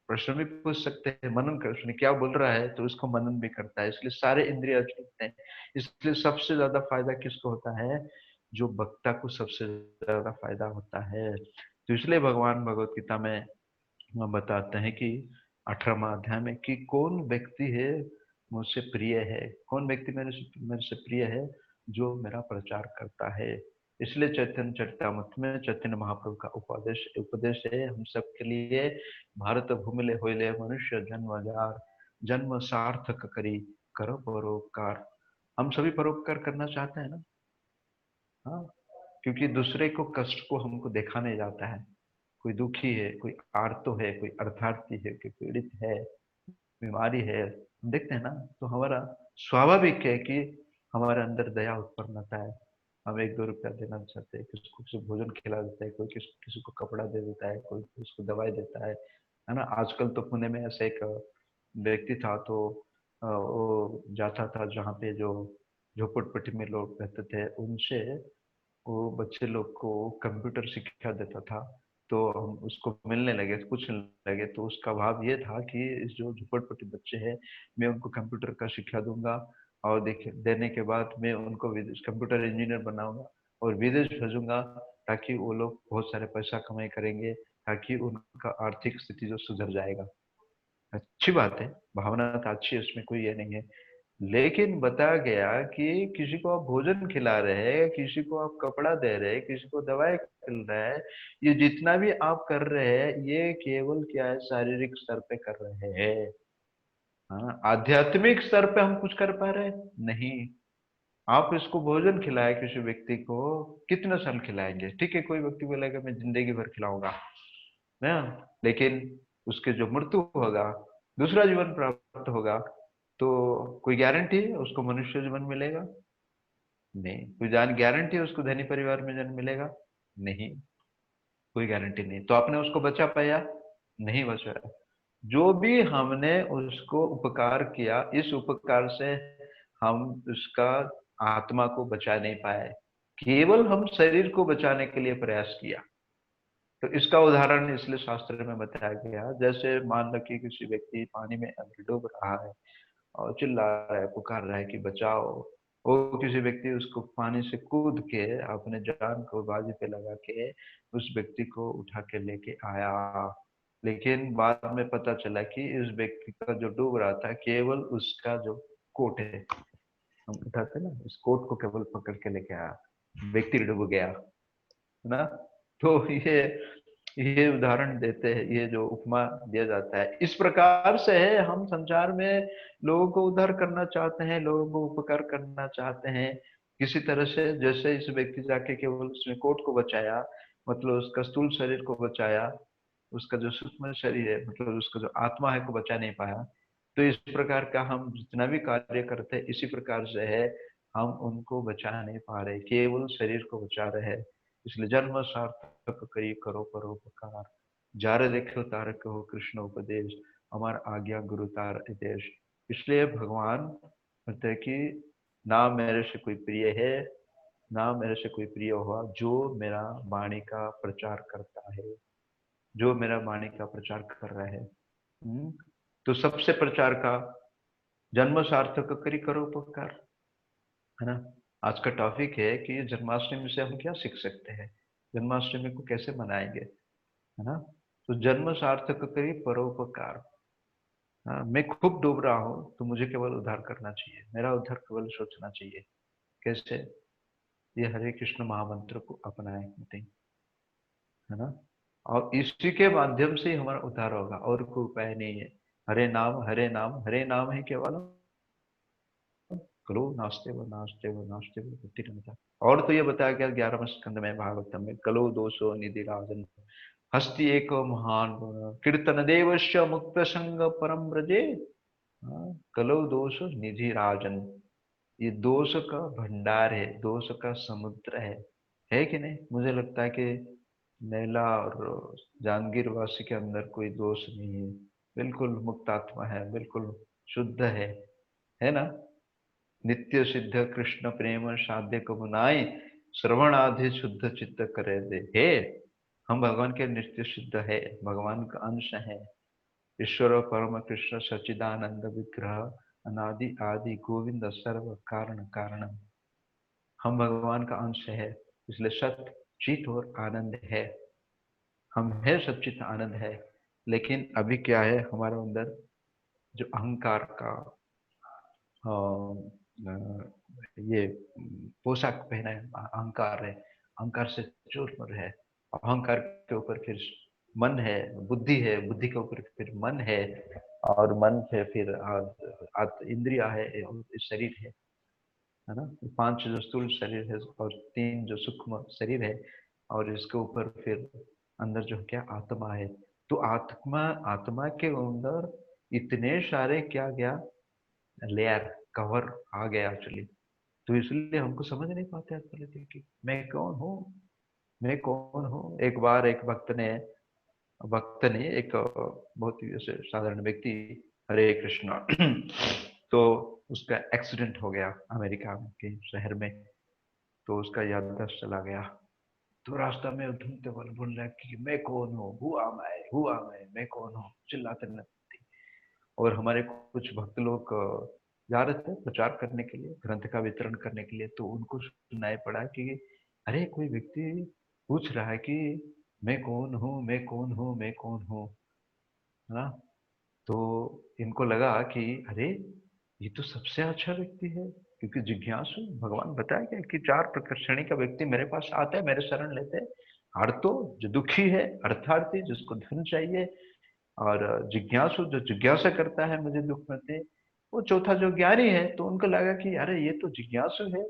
प्रश्न भी पूछ सकते हैं, मनन कर, उसने क्या बोल रहा है तो उसको मनन भी करता है, इसलिए सारे इंद्रिय जुड़ते हैं। इसलिए सबसे ज्यादा फायदा किसको होता है? जो वक्ता को सबसे ज्यादा फायदा होता है। तो इसलिए भगवान भगवत गीता में बताते हैं कि 18वां अध्याय में कि कौन व्यक्ति है मुझसे प्रिय है, कौन व्यक्ति मेरे से प्रिय है, जो मेरा प्रचार करता है। इसलिए चैतन्य चरितामृत में चैतन्य महाप्रभु का उपदेश उपदेश है हम सबके लिए, भारत भूमिले होइले मनुष्य जन्म जार, जन्म सार्थक करी करो परोपकार। हम सभी परोपकार करना चाहते हैं ना। हाँ, क्योंकि दूसरे को कष्ट को हमको देखा नहीं जाता है। कोई दुखी है, कोई आर्तो है, कोई अर्थार्थी है, कोई पीड़ित है, बीमारी है, हम देखते हैं ना। तो हमारा स्वाभाविक है कि हमारे अंदर दया उत्पन्न होता है। हम 1-2 रुपया देना चाहते हैं, किसी को भोजन खिला देता है, कोई किसी को कपड़ा दे देता है, कोई उसको दवाई देता है ना। आजकल तो पुणे में ऐसा एक व्यक्ति था, तो वो जाता था जहाँ पे जो झोपड़पट्टी में लोग रहते थे, उनसे वो बच्चे लोग को कंप्यूटर शिक्षा देता था। तो हम उसको मिलने लगे, पूछने लगे, तो उसका भाव ये था कि इस जो झोपड़पट्टी बच्चे हैं, मैं उनको कंप्यूटर का शिक्षा दूंगा, और देखिए देने के बाद मैं उनको विदेश कंप्यूटर इंजीनियर बनाऊंगा और विदेश भेजूंगा, ताकि वो लोग बहुत सारे पैसा कमाई करेंगे, ताकि उनका आर्थिक स्थिति जो सुधर जाएगा। अच्छी बात है, भावना तो अच्छी है, उसमें कोई ये नहीं है। लेकिन बताया गया कि किसी को आप भोजन खिला रहे हैं, किसी को आप कपड़ा दे रहे हैं, किसी को दवाई मिल रहा है, ये जितना भी आप कर रहे हैं, ये केवल क्या है, शारीरिक स्तर पे कर रहे हैं। हाँ, आध्यात्मिक स्तर पे हम कुछ कर पा रहे हैं? नहीं। आप इसको भोजन खिलाए किसी व्यक्ति को, कितने साल खिलाएंगे? ठीक है, कोई व्यक्ति बोलेगा मैं जिंदगी भर खिलाऊंगा ना, लेकिन उसके जो मृत्यु होगा, दूसरा जीवन प्राप्त होगा, तो कोई गारंटी है उसको मनुष्य जीवन मिलेगा? नहीं। कोई जान गारंटी है उसको धनी परिवार में जन्म मिलेगा? नहीं, कोई गारंटी नहीं। तो आपने उसको बचा पाया? नहीं बचाया। जो भी हमने उसको उपकार किया, इस उपकार से हम उसका आत्मा को बचा नहीं पाए, केवल हम शरीर को बचाने के लिए प्रयास किया। तो इसका उदाहरण इसलिए शास्त्र में बताया गया, जैसे मान लो कि किसी व्यक्ति पानी में अगर डूब रहा है और चिल्ला रहा है, पुकार रहा है कि बचाओ, वो किसी व्यक्ति उसको पानी से कूद के अपने जान को बाजी पे लगा के उस व्यक्ति को उठा के लेके आया। लेकिन बाद में पता चला कि इस व्यक्ति का जो डूब रहा था केवल उसका जो कोट है, हम उठाते ना, उस कोट को केवल पकड़ के लेके आया, व्यक्ति डूब गया, है ना। तो ये उदाहरण देते हैं, ये जो उपमा दिया जाता है, इस प्रकार से है हम संसार में लोगों को उद्धार करना चाहते हैं, लोगों को उपकार करना चाहते हैं किसी तरह से। जैसे इस व्यक्ति जाके केवल उसने कोट को बचाया, मतलब उसका स्थूल शरीर को बचाया, उसका जो सूक्ष्म शरीर है मतलब उसका जो आत्मा है को बचा नहीं पाया। तो इस प्रकार का हम जितना भी कार्य करते हैं इसी प्रकार से है, हम उनको बचा नहीं पा रहे, केवल शरीर को बचा रहे हैं। इसलिए जन्म सार्थक करी करो परोपकार, जार देखो तारक हो कृष्ण उपदेश, अमर आज्ञा गुरु तार देश। इसलिए भगवान कहते हैं कि ना मेरे से कोई प्रिय है, ना मेरे से कोई प्रिय हुआ जो मेरा वाणी का प्रचार करता है, जो मेरा वाणी का प्रचार कर रहा है। तो सबसे प्रचार का जन्म सार्थक करी करो उपकार, है ना। आज का टॉपिक है कि जन्माष्टमी से हम क्या सीख सकते हैं, जन्माष्टमी को कैसे मनाएंगे, है ना। तो जन्म सार्थक करी परोपकार। हाँ, मैं खूब डूब रहा हूँ तो मुझे केवल उद्धार करना चाहिए, मेरा उद्धार केवल सोचना चाहिए। कैसे? ये हरे कृष्ण महामंत्र को अपनाए नहीं, है ना। और इसी के माध्यम से ही हमारा उद्धार होगा, और कोई उपाय नहीं है। हरे नाम हरे नाम हरे नाम है केवल, कलो नास्ते वो नास्ते वो नास्ते वो बुद्धि रमता। और तो ये बताया गया 11वें स्कंद में भागवतम में, कलो दोषो निधि राजन हस्ति एक महान गुण, कीर्तन देवश्च मुक्त संग परम ब्रजे। हाँ, कलो दोष निधि राजन, ये दोष का भंडार है, दोष का समुद्र है कि नहीं। मुझे लगता है कि नैला और जांगीर वासी के अंदर कोई दोष नहीं है, बिल्कुल मुक्त आत्मा है, बिल्कुल शुद्ध है ना। नित्य सिद्ध कृष्ण प्रेम साध्य को मुनाई, श्रवण आदि शुद्ध चित्त करे दे हे। हम भगवान के नित्य सिद्ध है, भगवान का अंश है। ईश्वर परम कृष्ण सच्चिदानंद विग्रह, अनादि आदि गोविंद सर्व कारण कारण। हम भगवान का अंश है, इसलिए सत्य चित और आनंद है। हम है सच्चित आनंद है। लेकिन अभी क्या है हमारे अंदर, जो अहंकार का ये पोशाक पहना है, अहंकार है, अहंकार से चूर है। अहंकार के ऊपर फिर मन है, बुद्धि है, बुद्धि के ऊपर फिर मन है, और मन पे फिर इंद्रिया है और शरीर है ना। 5 जो स्थूल शरीर है और 3 जो सूक्ष्म शरीर है, और इसके ऊपर फिर अंदर जो क्या आत्मा है। तो आत्मा आत्मा के अंदर इतने सारे क्या गया लेयर, कवर आ गया एक्चुअली। तो इसलिए हमको समझ नहीं पाते आजकल कि मैं कौन हूँ, मैं कौन हूँ। एक बार एक भक्त ने एक बहुत ही ऐसे साधारण व्यक्ति, हरे कृष्णा तो उसका एक्सीडेंट हो गया अमेरिका के शहर में, तो उसका याददाश्त चला गया। तो रास्ता में ढूंढते बोल रहा है कि मैं कौन हूँ, हुआ मैं कौन हूँ, चिल्लाते रहते। और हमारे कुछ भक्त लोग जा रहे थे प्रचार करने के लिए, ग्रंथ का वितरण करने के लिए, तो उनको सुनाई पड़ा कि अरे कोई व्यक्ति पूछ रहा है कि मैं कौन हूँ, मैं कौन हूँ, मैं कौन हूँ, है ना। तो इनको लगा कि अरे ये तो सबसे अच्छा व्यक्ति है, क्योंकि जिज्ञासु, भगवान बताया गया कि 4 प्रकार श्रेणी का व्यक्ति मेरे पास आता है, मेरे शरण लेते हैं। आर्तो जो दुखी है, अर्थार्थी जिसको धन चाहिए, और जिज्ञासु जो जिज्ञासा करता है मुझे दुख मत दे, वो चौथा जो ज्ञानी है। तो उनको लगा कि अरे ये तो जिज्ञासु है,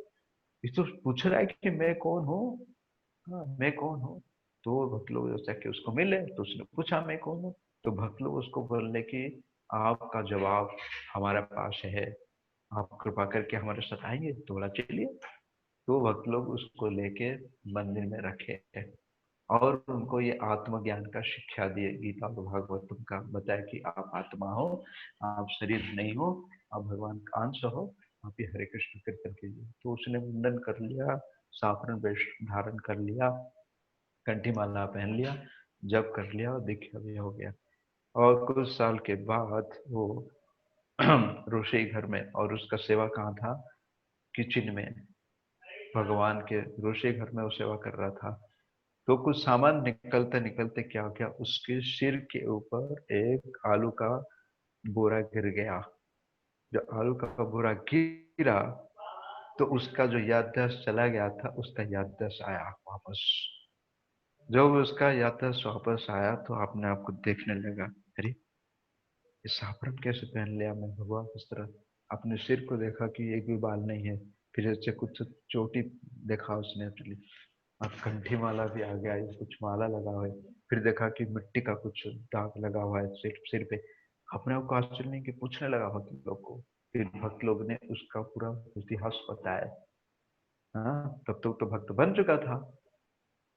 ये तो पूछ रहा है कि मैं कौन हूँ। हाँ, मैं कौन हूँ। तो भक्त लोग जैसा कि उसको मिले तो उसने पूछा मैं कौन हूँ। तो भक्त लोग उसको बोलने कि आपका जवाब हमारे पास है, आप कृपा करके हमारे साथ आएंगे, तो बोला चलिए। तो भक्त लोग उसको लेके मंदिर में रखे और उनको ये आत्मज्ञान का शिक्षा दिए, गीता और भागवतम का बताया कि आप आत्मा हो, आप शरीर नहीं हो, आप भगवान का अंश हो, आप ये हरे कृष्ण कीर्तन कीजिए। तो उसने मुंडन कर लिया, साफरन वेश धारण कर लिया, कंठी माला पहन लिया, जप कर लिया और दीक्षा भी हो गया। और कुछ साल के बाद वो ऋषि घर में, और उसका सेवा कहाँ था किचन में, भगवान के दूसरे घर में वो सेवा कर रहा था। तो कुछ सामान निकलते निकलते क्या हो गया, उसके सिर के ऊपर एक आलू का बोरा गिर गया। जो आलू का बोरा गिरा तो उसका जो याददाश्त चला गया था, उसका याददाश्त आया वापस। जब उसका याददाश्त वापस आया तो अपने आप को देखने लगा, अरे ये साफरन कैसे पहन लिया मैं भगवान किस तरह। अपने सिर को देखा कि एक भी बाल नहीं है। फिर इससे कुछ चोटी देखा उसने अपनी, अब कंठी माला भी आ गया है, कुछ माला लगा हुआ है। फिर देखा कि मिट्टी का कुछ दाग लगा हुआ है सिर पे। अपने आप को आश्चर्य नहीं कि पूछने लगा भक्त लोग को। फिर भक्त लोग ने उसका पूरा इतिहास बताया। हाँ, तब तो भक्त बन चुका था।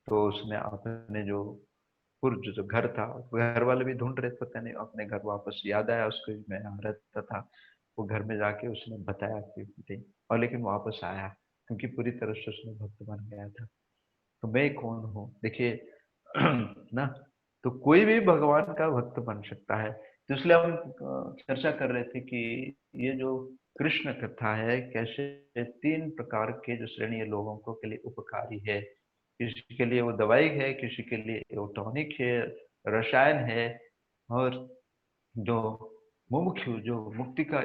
तो उसने अपने जो पुर्ज जो घर था, घर वाले भी ढूंढ रहे थे, पता नहीं अपने घर वापस याद आया उसको मैं यहाँ रहता था। वो घर में जाके उसने बताया कि और लेकिन वापस आया, क्योंकि पूरी तरह से उसने भक्त बन गया था। तो मैं कौन हूँ देखिए ना। तो कोई भी भगवान का भक्त बन सकता है। तो इसलिए हम चर्चा कर रहे थे कि ये जो कृष्ण कथा है कैसे तीन प्रकार के जो श्रेणी लोगों को के लिए उपकारी है। किसी के लिए वो दवाई है, किसी के लिए वो टॉनिक है, रसायन है, और जो मुमुक्षु जो मुक्ति का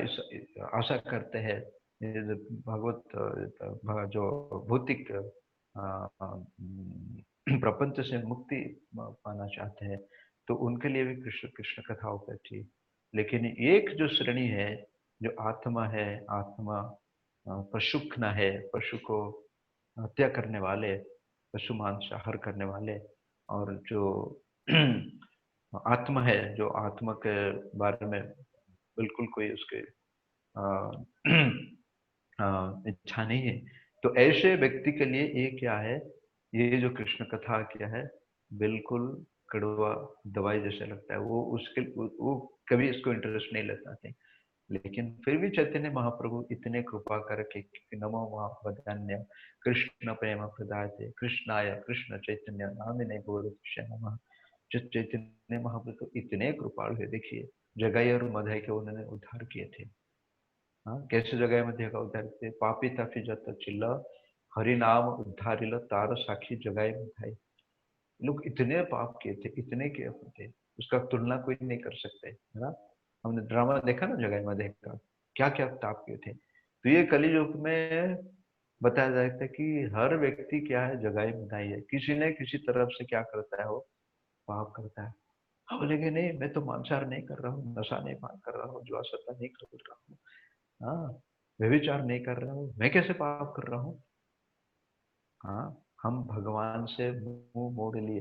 आशा करते हैं, ये जो भगवत जो भौतिक प्रपंच से मुक्ति पाना चाहते हैं, तो उनके लिए भी कृष्ण कृष्ण कथा उपलब्ध। लेकिन एक जो श्रेणी है, जो आत्मा है, आत्मा पशुक न है, पशु को हत्या करने वाले, पशु मांसाहार करने वाले, और जो आत्मा है, जो आत्मा के बारे में बिल्कुल कोई उसके इच्छा नहीं है, तो ऐसे व्यक्ति के लिए ये क्या है, ये जो कृष्ण कथा क्या है, बिल्कुल कड़वा दवाई जैसे लगता है। वो उसके वो कभी इसको इंटरेस्ट नहीं लेता थे। लेकिन फिर भी चैतन्य महाप्रभु इतने कृपा करके कि नमो महावदान्य कृष्ण प्रेम प्रदायते कृष्णाय कृष्ण चैतन्य नामिने गौरक्षे नमः। जो चैतन्य महाप्रभु इतने कृपालु है, देखिए जगाई और मधाई के उन्होंने उद्धार किए थे। हाँ, कैसे जगाई मधाई का उद्धार किए, पापी ताफी जत चिल्ल हरि नाम उद्धारिल तार साखी जगाई मधाई। लोग इतने पाप किए थे, इतने किए थे, उसका तुलना कोई नहीं कर सकते, है ना। हमने ड्रामा देखा ना जगाई मधाई का, क्या क्या पाप किए थे। तो ये कलयुग में बताया जाता है कि हर व्यक्ति क्या है, जगाई मधाई है, किसी न किसी तरफ से क्या करता है, वो पाप करता है। हाँ बोलेंगे नहीं मैं तो मांसाहार नहीं कर रहा हूँ, नशा नहीं पान कर रहा हूँ, जुआ सट्टा नहीं कर रहा हूँ, हाँ व्यभिचार नहीं कर रहा हूँ, मैं कैसे पाप कर रहा हूँ। हाँ, हम भगवान से मुंह मोड़ लिए।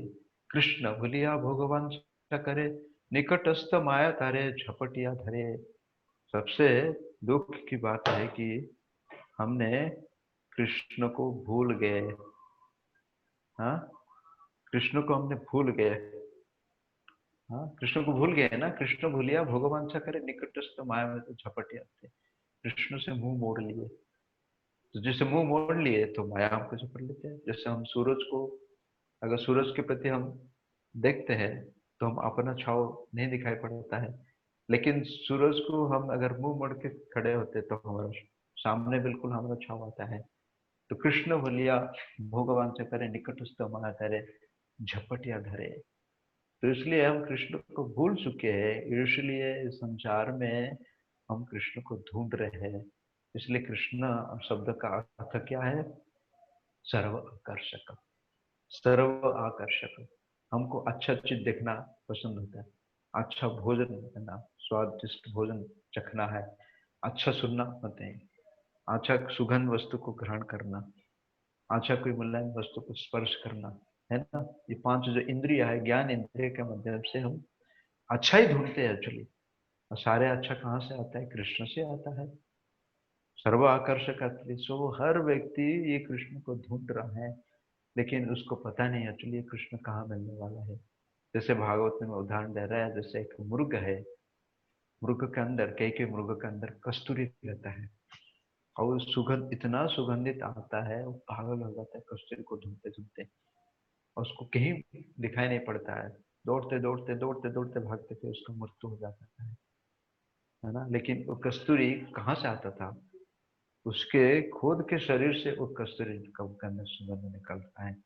कृष्ण भूलिया भगवान करे, निकटस्थ माया तारे झपटिया धरे। सबसे दुख की बात है कि हमने कृष्ण को भूल गए। हाँ, कृष्ण को हमने भूल गए। हाँ, कृष्ण को भूल गए ना, कृष्ण भूलिया भगवान करे, निकटस्थ माया में तो झपटिया थे। कृष्ण से मुंह मोड़ लिए, तो जैसे मुंह मोड़ लिए तो माया हमको झपट लेते हैं। जैसे हम सूरज को, अगर सूरज के प्रति हम देखते हैं तो हम अपना छाव नहीं दिखाई पड़ता है। लेकिन सूरज को हम अगर मुंह मोड़ के खड़े होते तो हमारा सामने बिल्कुल हमारा छाव आता है। तो कृष्ण बोलिया भगवान से करे, निकटस्थ माया करे झपटिया धरे। तो इसलिए हम कृष्ण को भूल चुके हैं, इसलिए इस संसार में हम कृष्ण को ढूंढ रहे हैं। इसलिए कृष्ण शब्द का अर्थ क्या है, सर्व आकर्षक। सर्व आकर्षक, हमको अच्छा चीज देखना पसंद होता है, अच्छा भोजन करना, स्वादिष्ट भोजन चखना है, अच्छा सुनना होते हैं, अच्छा सुगंध वस्तु को ग्रहण करना, अच्छा कोई मुलायम वस्तु को स्पर्श करना, है ना। ये पांच जो इंद्रिय है, ज्ञान इंद्रिय के माध्यम से हम अच्छा ही ढूंढते हैं एक्चुअली। और सारे अच्छा कहाँ से आता है, कृष्ण से आता है। सर्व आकर्षक अत्रि, सो हर व्यक्ति ये कृष्ण को ढूंढ रहा है, लेकिन उसको पता नहीं एक्चुअली कृष्ण कहाँ मिलने वाला है। जैसे भागवत में उदाहरण दे रहा है, जैसे एक मुर्ग है, मुर्ग के अंदर, कई मुर्ग के अंदर कस्तूरी रहता है, और सुगंध इतना सुगंधित आता है, वो पागल हो जाता है कस्तूरी को ढूंढते ढूंढते, और उसको कहीं दिखाई नहीं पड़ता है। दौड़ते दौड़ते दौड़ते दौड़ते भागते थे, उसका मृत्यु हो जाता है ना। लेकिन वो कस्तूरी कहाँ से आता था, उसके खुद के शरीर से वो कस्तूरी का सुगंध निकलता है।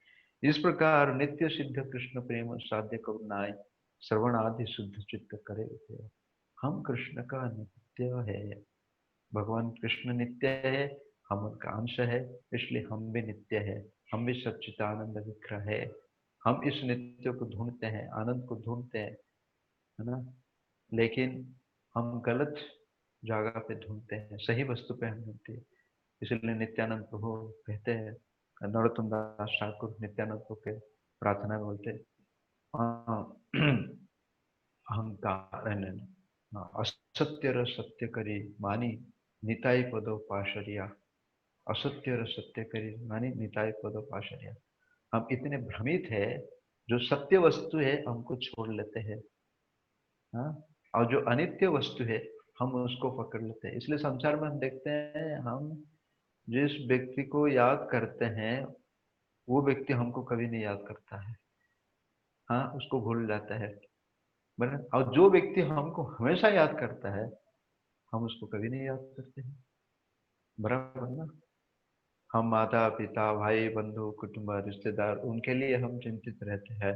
इस प्रकार नित्य सिद्ध कृष्ण प्रेम साध्य करुणाए श्रवण आदि शुद्ध चित्त करे थे। हम कृष्ण का नित्य है, भगवान कृष्ण नित्य है, हम उनका अंश है, इसलिए हम भी नित्य है, हम भी सच्चिदानंद विग्रह है। हम इस नित्य को ढूंढते हैं, आनंद को ढूंढते हैं, है ना। लेकिन हम गलत जगह पे ढूंढते हैं, सही वस्तु पे हम ढूंढते हैं। इसलिए नित्यानंद प्रभु कहते हैं, नरोत्तम दास ठाकुर नित्यानंद प्रभु के प्रार्थना में बोलते हैं, अहंकार असत्य र सत्य करी मानी निताई पदो पाशरिया। असत्य र सत्य करी मानी निताई पदो पाशरिया। हम इतने भ्रमित है, जो सत्य वस्तु है हमको छोड़ लेते हैं, हाँ, और जो अनित्य वस्तु है हम उसको पकड़ लेते हैं। इसलिए संसार में हम देखते हैं, हम जिस व्यक्ति को याद करते हैं वो व्यक्ति हमको कभी नहीं याद करता है, हाँ, उसको भूल जाता है। बराबर। और जो व्यक्ति हमको हमेशा याद करता है हम उसको कभी नहीं याद करते हैं, बराबर ना। हम माता पिता भाई बंधु कुटुंब रिश्तेदार उनके लिए हम चिंतित रहते हैं,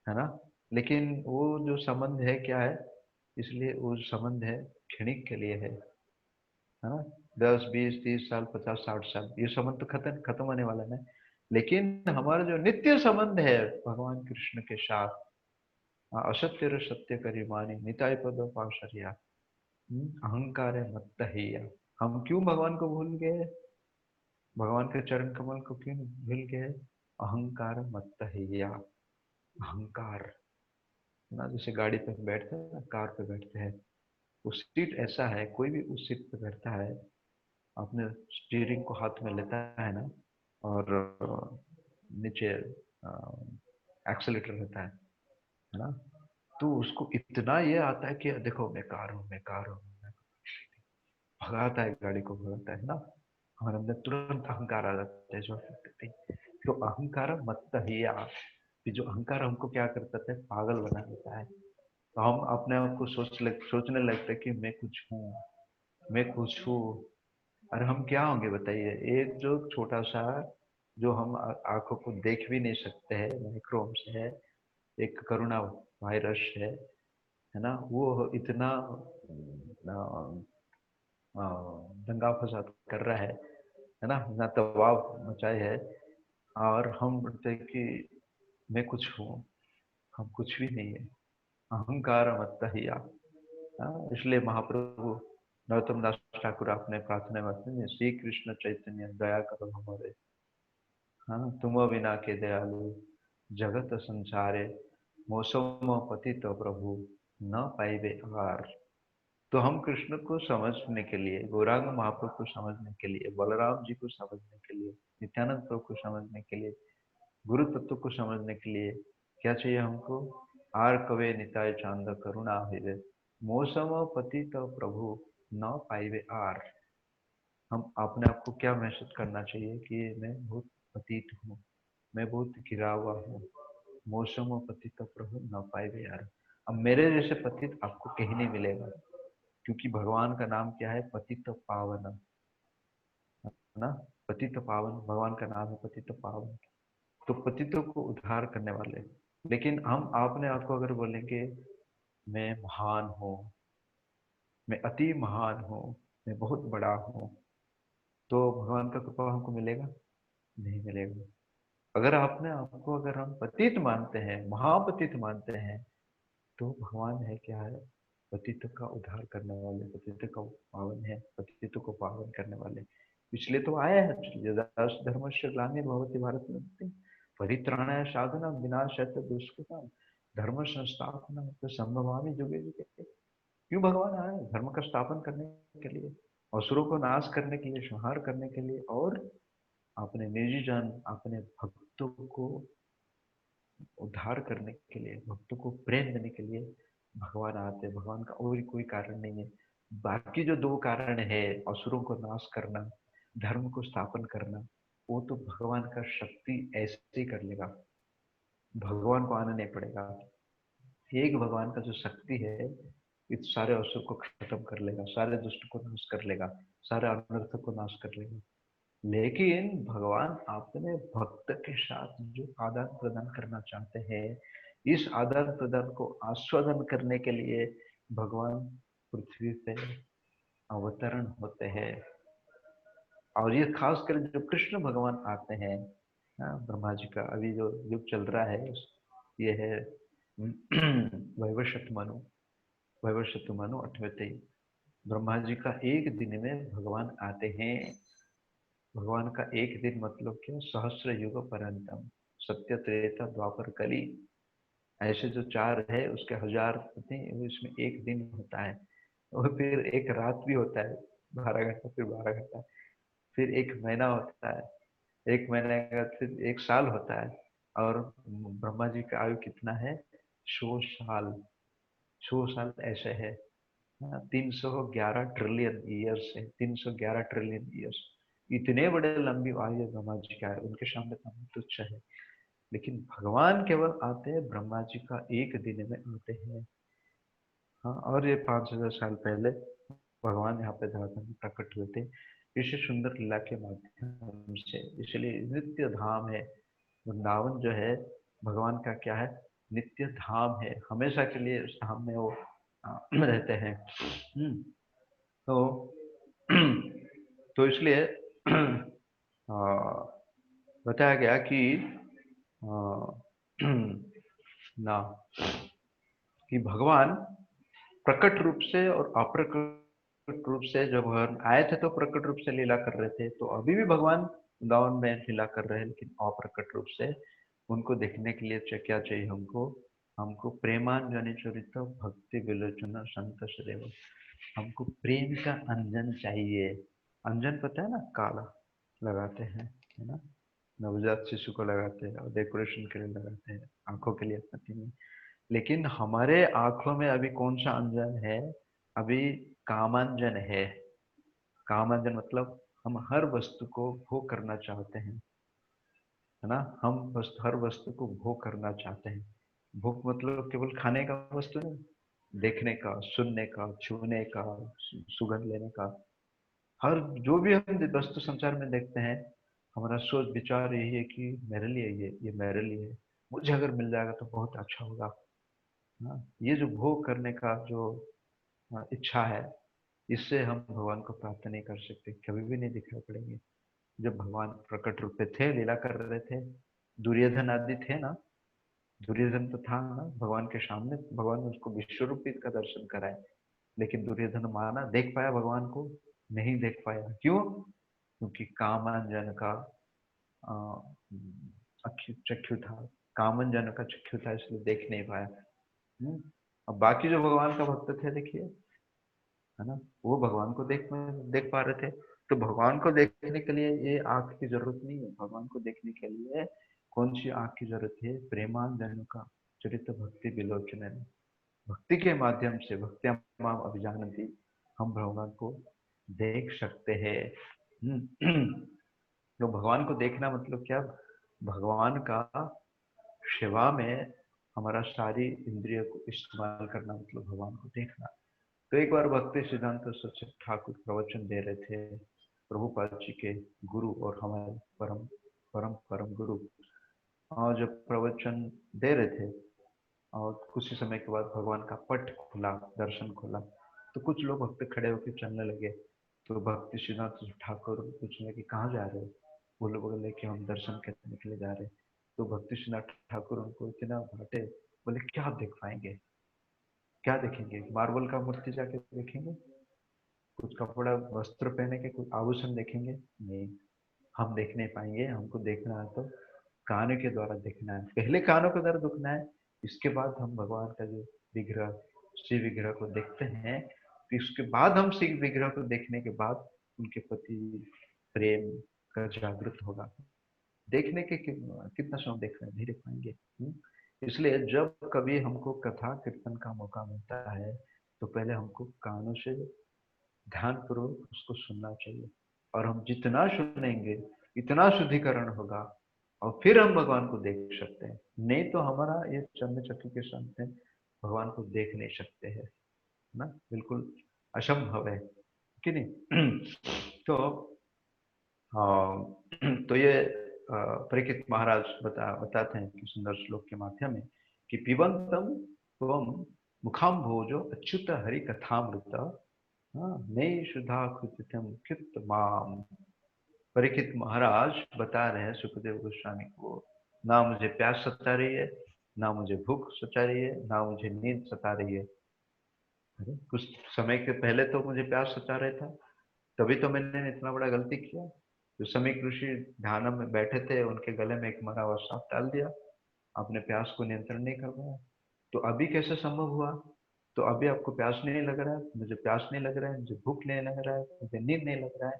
है ना। लेकिन वो जो संबंध है क्या है, इसलिए वो संबंध है क्षणिक के लिए है ना। 10 20 30 साल 50 60 साल ये संबंध तो खत्म खत्म होने वाला है। लेकिन हमारा जो नित्य संबंध है भगवान कृष्ण के साथ, असत्य र सत्य करी मानी निताय पद पाशरिया। अहंकार है मत ही। हम क्यों भगवान को भूल गए, भगवान के चरण कमल को क्यों भूल गए? अहंकार मत ही। अहंकार ना, जैसे गाड़ी पे बैठते हैं ना, कार पे बैठते हैं, वो सीट ऐसा है, कोई भी उस सीट पे बैठता है, अपने स्टीयरिंग को हाथ में लेता है ना, और नीचे एक्सेलेटर रहता है ना, तो उसको इतना ये आता है कि देखो मैं कार हूँ, मैं कार हूँ, भगाता है गाड़ी को, भगाता है ना। हमारे अंदर तुरंत अहंकार आ जाता है जो, तो अहंकार मत ही। कि जो अहंकार हमको क्या करता है, पागल बना देता है। तो हम अपने आप को सोचने लगते हैं कि मैं कुछ हूँ, मैं कुछ हूँ। अरे हम क्या होंगे बताइए, एक जो छोटा सा, जो हम आंखों को देख भी नहीं सकते हैं, माइक्रोब्स है, एक करोना वायरस है ना, वो इतना दंगा फसाद कर रहा है ना, ना दबाव मचाए है, और हम बोलते हैं कि मैं कुछ हूँ, हम कुछ भी नहीं है। अहंकार मत ही आप। इसलिए महाप्रभु नरोत्तम दास ठाकुर अपने प्रार्थना में कहते हैं, श्री कृष्ण चैतन्य दया करो हमारे, हाँ, तुम बिना के दयालु जगत संसारे मौसम पतित प्रभु न पाइबे आर। तो हम कृष्ण को समझने के लिए, गौरांग महाप्रभु को समझने के लिए, बलराम जी को समझने के लिए, नित्यानंद प्रभु को समझने के लिए, गुरु तत्व को समझने के लिए क्या चाहिए हमको? आर कवे निताय चांद करुणा हृदय मौसम पतित प्रभु न पाइबे आर। हम अपने आप को क्या महसूस करना चाहिए कि मैं बहुत पतित हूँ, मैं बहुत गिरा हुआ हूँ। मौसम पतित प्रभु न पाइबे यार। अब मेरे जैसे पतित आपको कहीं नहीं मिलेगा, क्योंकि भगवान का नाम क्या है? पतित पावन, है ना। पतित पावन भगवान का नाम है, पतित पावन। तो पतितों को उद्धार करने वाले। लेकिन हम आपने आपको अगर बोलेंगे मैं महान हूँ, मैं अति महान हूँ, मैं बहुत बड़ा हूँ, तो भगवान का कृपा हमको मिलेगा? नहीं मिलेगा। अगर आपने आपको अगर हम पतित मानते हैं, महापतित मानते हैं, तो भगवान है क्या है? पतित का उद्धार करने वाले, पतित का पावन है, पतित को पावन करने वाले। इसलिए तो आया है, धर्मस्य ग्लानिर्भवति भारत में, परित्राणाय साधनम विनाशाय च दुष्कृताम धर्म संस्थापना तो संभवामि जुगे जुगे। क्यों भगवान आए? धर्म का स्थापन करने के लिए, असुरों को नाश करने के लिए, संहार करने के लिए, और अपने निजी जन, अपने भक्तों को उद्धार करने के लिए, भक्तों को प्रेम देने के लिए भगवान आते हैं। भगवान का और कोई कारण नहीं है। बाकी जो दो कारण है, असुरों को नाश करना, धर्म को स्थापन करना, वो तो भगवान का शक्ति ऐसे ही कर लेगा, भगवान को आना नहीं पड़ेगा। एक भगवान का जो शक्ति है इस सारे असुर को खत्म कर लेगा, सारे दुष्ट को नाश कर लेगा, सारे अनर्थ को नाश कर लेगा। लेकिन भगवान अपने भक्त के साथ जो आदान प्रदान करना चाहते हैं, इस आदान प्रदान को आस्वादन करने के लिए भगवान पृथ्वी पे अवतरण होते हैं। और ये खासकर जो कृष्ण भगवान आते हैं, ब्रह्मा जी का अभी जो युग चल रहा है, ये है वैवस्वत मनु, वैवस्वत मनु 8वें। ब्रह्मा जी का एक दिन में भगवान आते हैं। भगवान का एक दिन मतलब क्या, सहस्र युग पर्यंतम, सत्य त्रेता द्वापर कली, ऐसे जो चार है उसके हजार होते हैं, इसमें एक दिन होता है, और फिर एक रात भी होता है 12 घंटा, फिर 12 घंटा, फिर एक महीना होता है, एक महीने का फिर एक साल होता है। और ब्रह्मा जी का आयु कितना है, 100 साल। 100 साल ऐसे है। 311 ट्रिलियन ईयर्स है, 311 ट्रिलियन ईयर्स। इतने बड़े लंबी आयु ब्रह्मा जी का है, उनके सामने तो हम तुच्छ है। लेकिन भगवान केवल आते हैं ब्रह्मा जी का एक दिन में आते हैं। हाँ, और ये 5000 साल पहले भगवान यहाँ पे धरातल में प्रकट हुए थे, इसी सुंदर लीला के माध्यम से। इसलिए नित्य धाम है वृंदावन जो है, भगवान का क्या है, नित्य धाम है, हमेशा के लिए उस धाम में वो रहते हैं। तो तो इसलिए बताया गया कि ना कि भगवान प्रकट रूप से और अप्रकट रूप से, जब भगवान आए थे तो प्रकट रूप से लीला कर रहे थे, तो अभी भी भगवान वृंदावन में लीला कर रहे हैं, लेकिन अप्रकट रूप से। उनको देखने के लिए क्या चाहिए हमको, हमको प्रेमांजन चरित भक्ति विलोचन संत सदैव, हमको प्रेम का अंजन चाहिए। अंजन पता है ना, काला लगाते हैं, है ना, नवजात शिशु को लगाते हैं और डेकोरेशन के लिए लगाते हैं, आंखों के लिए पति में। लेकिन हमारे आंखों में अभी कौन सा अंजन है, अभी कामांजन है। कामांजन मतलब हम हर वस्तु को भोग करना चाहते हैं, है ना, हम बस हर वस्तु को भोग करना चाहते हैं। भोग मतलब केवल खाने का वस्तु नहीं, देखने का, सुनने का, छूने का, सुगंध लेने का, हर जो भी हम वस्तु संसार में देखते हैं, हमारा सोच विचार यही है कि मेरे लिए ये मेरे लिए है, मुझे अगर मिल जाएगा तो बहुत अच्छा होगा। हाँ, ये जो भोग करने का जो इच्छा है, इससे हम भगवान को प्राप्त नहीं कर सकते, कभी भी नहीं दिखाई पड़ेंगे। जब भगवान प्रकट रूप में थे, लीला कर रहे थे, दुर्योधन आदि थे ना, दुर्योधन तो था ना भगवान के सामने, भगवान ने उसको विश्व रूपी का दर्शन कराए, लेकिन दुर्योधन माना, देख पाया भगवान को, नहीं देख पाया। क्यों? क्योंकि कामांजन का चक्षु था, कामंजन का चक्षु था, इसलिए देख नहीं पाया। अब बाकी जो भगवान का भक्त थे, देखिए, है ना, वो भगवान को देख पा रहे थे। तो भगवान को देखने के लिए ये आंख की जरूरत नहीं है, भगवान को देखने के लिए कौन सी आंख की जरूरत है, प्रेमांजन का चरित्र भक्ति विलोचन, भक्ति के माध्यम से, भक्ति माम अभिजानती, हम भगवान को देख सकते हैं। तो भगवान को देखना मतलब क्या, भगवान का सेवा में हमारा सारी इंद्रिय को इस्तेमाल करना, मतलब भगवान को देखना। तो एक बार भक्ति सिद्धांत सचिव ठाकुर प्रवचन दे रहे थे, प्रभुपाद जी के गुरु और हमारे परम परम परम गुरु, और जब प्रवचन दे रहे थे और कुछ ही समय के बाद भगवान का पट खुला, दर्शन खुला, तो कुछ लोग भक्त खड़े होकर चलने लगे। तो भक्ति सिद्धांत ठाकुर पूछने कि कहाँ जा रहे हो, वो लोग बोले कि हम दर्शन करने के लिए जा रहे हैं। तो भक्ति सिद्धांत ठाकुर उनको इतना बांटे, बोले क्या देख पाएंगे, क्या देखेंगे, मार्बल का मूर्ति जाके देखेंगे, कुछ कपड़ा वस्त्र पहने के कुछ आभूषण देखेंगे, नहीं, हम देख नहीं पाएंगे। हमको देखना है तो कानों के द्वारा देखना है, पहले कानों के द्वारा दुखना है, इसके बाद हम भगवान का जो विग्रह, शिव विग्रह को देखते हैं, फिर उसके बाद हम शिव विग्रह को देखने के बाद उनके प्रति प्रेम का जागृत होगा। देखने के कितना समय देख रहे हैं, नहीं देख पाएंगे। इसलिए जब कभी हमको कथा कीर्तन का मौका मिलता है, तो पहले हमको कानों से ध्यान पूर्वक उसको सुनना चाहिए, और हम जितना सुनेंगे इतना शुद्धिकरण होगा, और फिर हम भगवान को देख सकते हैं। नहीं तो हमारा ये चंद्र चक्र के सामने भगवान को देख नहीं सकते हैं। ना, बिल्कुल असंभव है कि नहीं। तो तो ये परीक्षित महाराज बताते हैं कि सुंदर श्लोक के माध्यम में कि पिबंतम त्वम मुखाम भोजो अच्युत हरि कथामृत नई शुद्धा कृतिम कृत माम। परीक्षित महाराज बता रहे हैं सुखदेव गोस्वामी को, ना मुझे प्यास सता रही है, ना मुझे भूख सता रही है, ना मुझे नींद सता रही है। अरे कुछ समय के पहले तो मुझे प्यास सता रहा था, तभी तो मैंने इतना बड़ा गलती किया। जो समीक ऋषि ध्यान में बैठे थे, उनके गले में एक मरा हुआ सांप डाल दिया, आपने प्यास को नियंत्रण नहीं कर पाया। तो अभी कैसे संभव हुआ? तो अभी आपको प्यास नहीं लग रहा है, मुझे प्यास नहीं लग रहा है, मुझे भूख नहीं लग रहा है, मुझे नींद नहीं लग रहा है,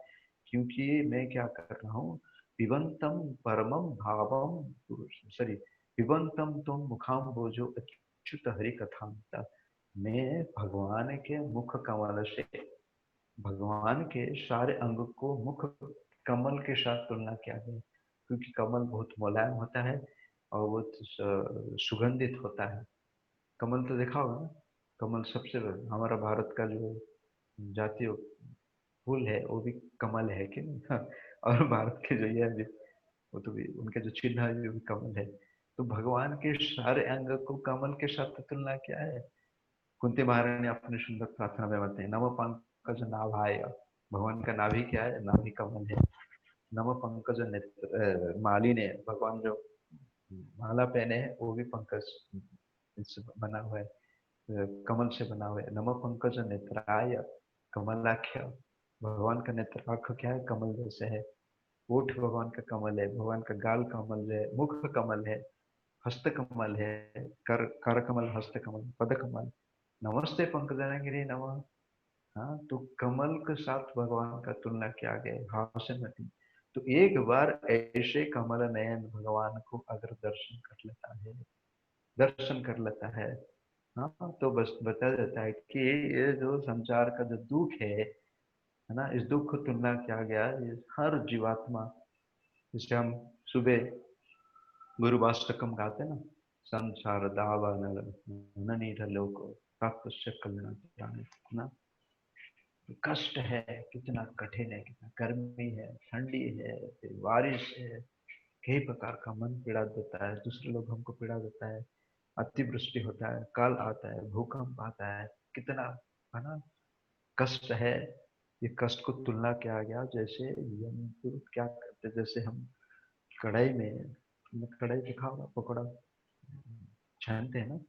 क्योंकि मैं क्या कर रहा हूँ? पिबंतम परमम भावम, सॉरी, पिबंतम तुम मुखाम बोझो अच्युत हरि कथा। मैं भगवान के मुख कमल से, भगवान के सारे अंग को मुख कमल के साथ तुलना किया गया, क्योंकि कमल बहुत मुलायम होता है और बहुत सुगंधित होता है। कमल तो देखा होगा ना, कमल सबसे हमारा भारत का जो जातीय फूल है वो भी कमल है कि नहीं? हाँ, और भारत के जो ये जो वो तो भी उनके जो चिन्ह है वो भी कमल है। तो भगवान के सारे अंग को कमल के साथ तुलना किया है। कुंती महारानी अपने सुंदर प्रार्थना में बताते हैं, नव पंकज नाभाय। भगवान का नाभि क्या है? नाभि कमल है। नव पंकज नेत्र, माली ने भगवान जो माला पहने हैं वो भी पंकज से बना हुआ है, कमल से बना हुआ है। नम पंकज नेत्राय कमलाख्य। भगवान का नेत्राक्ष क्या है? कमल जैसे है। ओठ भगवान का कमल है, भगवान का गाल कमल है, मुख कमल है, हस्त कमल है, कर कमल, हस्त कमल, पद कमल। नमस्ते पंकजनगिरी नमः। हाँ, तो कमल के साथ भगवान का तुलना किया गया है, हास्य नदी। तो एक बार ऐसे कमल नयन भगवान को अगर दर्शन कर लेता है, दर्शन कर लेता है, तो बस बता देता है कि ये जो संसार का जो दुख है ना, इस दुख को तुलना किया गया है। ये हर जीवात्मा, जिसे हम सुबह गुरुवाष्टकम गाते हैं ना, संसार दावानल ननीर लोको प्राप्त कल्याण, ना। कष्ट है, कितना कठिन है, कितना गर्मी है, ठंडी है, फिर बारिश है, कई प्रकार का मन पीड़ा देता है, दूसरे लोग हमको पीड़ा देता है, अतिवृष्टि होता है, काल आता है, भूकंप आता है, कितना, है ना, कष्ट है। ये कष्ट को तुलना किया गया जैसे यमदूत क्या करते, जैसे हम कढ़ाई में, तुमने कढ़ाई देखा होगा, पकौड़ा छानते हैं ना,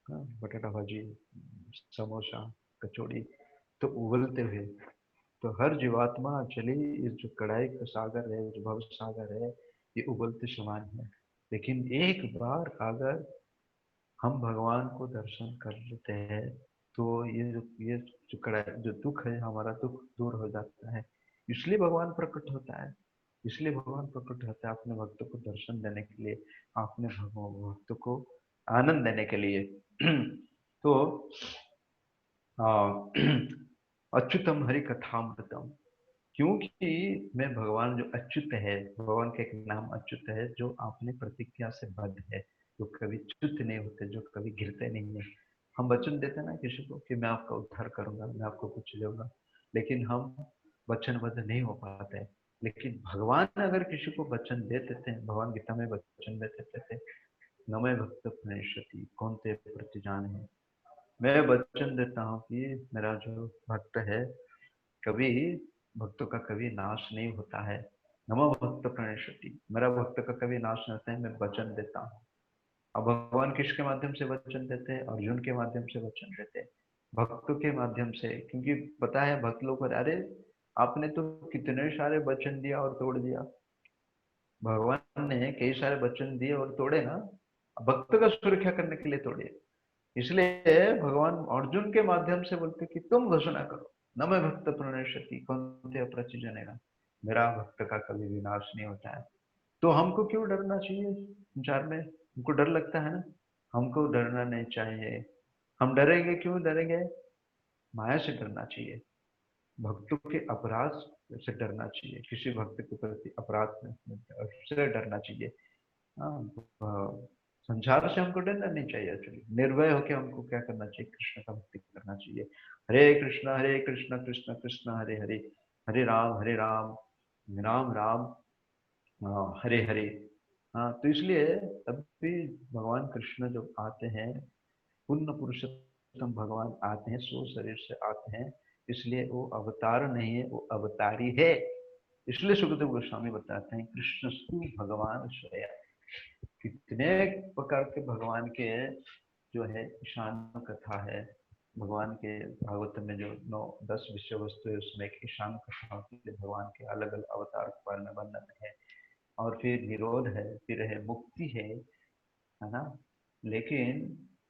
हाँ, बटाटा भाजी, समोसा, कचौड़ी, तो उबलते हुए। तो हर जीवात्मा चली, इस जो कढ़ाई का सागर है, जो भव सागर है, ये उबलते समान है। लेकिन एक बार अगर हम भगवान को दर्शन कर लेते हैं, तो ये जो कढ़ाई जो दुख है, हमारा दुख दूर हो जाता है। इसलिए भगवान प्रकट होता है, इसलिए भगवान प्रकट होता है अपने भक्तों को दर्शन देने के लिए, अपने भक्तों को आनंद देने के लिए। तो अच्युतम हरि कथामृतम, क्योंकि मैं भगवान जो अच्युत है, भगवान का एक नाम अच्युत है, जो आपने प्रतिज्ञा से बद्ध है, जो कभी च्युत नहीं होते, जो कभी गिरते नहीं है। हम वचन देते हैं ना किसी को कि मैं आपका उद्धार करूंगा, मैं आपको कुछ दूंगा, लेकिन हम वचनबद्ध नहीं हो पाते हैं। लेकिन भगवान अगर किसी को वचन दे देते हैं, भगवान गीता में वचन दे देते थे, नमय भक्त प्रणश्यति कौन ते प्रति जान है। मैं वचन देता हूँ कि मेरा जो भक्त है, कभी भक्तों का कभी नाश नहीं होता है। नमो भक्त प्रणश्यति, मेरा भक्त का कभी नाश नहीं होता है, मैं वचन देता हूँ। अब भगवान किसके माध्यम से वचन देते हैं? अर्जुन के माध्यम से वचन देते हैं, भक्तों के माध्यम से। क्योंकि पता है भक्त लोग को, अरे आपने तो कितने सारे वचन दिया और तोड़ दिया। भगवान ने कई सारे वचन दिए और तोड़े ना, भक्त का सुरक्षा करने के लिए तोड़े। इसलिए भगवान अर्जुन के माध्यम से बोलते कि तुम घोषणा करो, न मैं भक्त प्रणश्यति कौन अप्रचि जनेगा, मेरा भक्त का कभी विनाश नहीं होता है। तो हमको क्यों डरना चाहिए संसार में? हमको डर लगता है ना, हमको डरना नहीं चाहिए। हम डरेंगे, क्यों डरेंगे? माया से डरना चाहिए, भक्तों के अपराध से डरना चाहिए, किसी भक्त के प्रति अपराध से डरना चाहिए। हाँ, संसार से हमको डरना नहीं चाहिए। एक्चुअली निर्भय होकर हमको क्या करना चाहिए, कृष्ण का भक्ति करना चाहिए। हरे कृष्ण कृष्ण कृष्ण हरे हरे, हरे राम राम राम हरे हरे। हाँ, तो इसलिए अभी भगवान कृष्ण जब आते हैं, पूर्ण पुरुषोत्तम भगवान आते हैं, सो शरीर से आते हैं, इसलिए वो अवतार नहीं है, वो अवतारी है। इसलिए सुखदेव गोस्वामी बताते हैं कृष्ण सु भगवान स्वयं। कितने प्रकार के भगवान के जो है ईशान कथा है, भगवान के भागवत में जो 9-10 विषय वस्तु है, उसमें एक ईशान कथा होती है, भगवान के अलग अलग अवतार के बारे में वर्णन है। और फिर निरोध है, फिर है मुक्ति है ना। लेकिन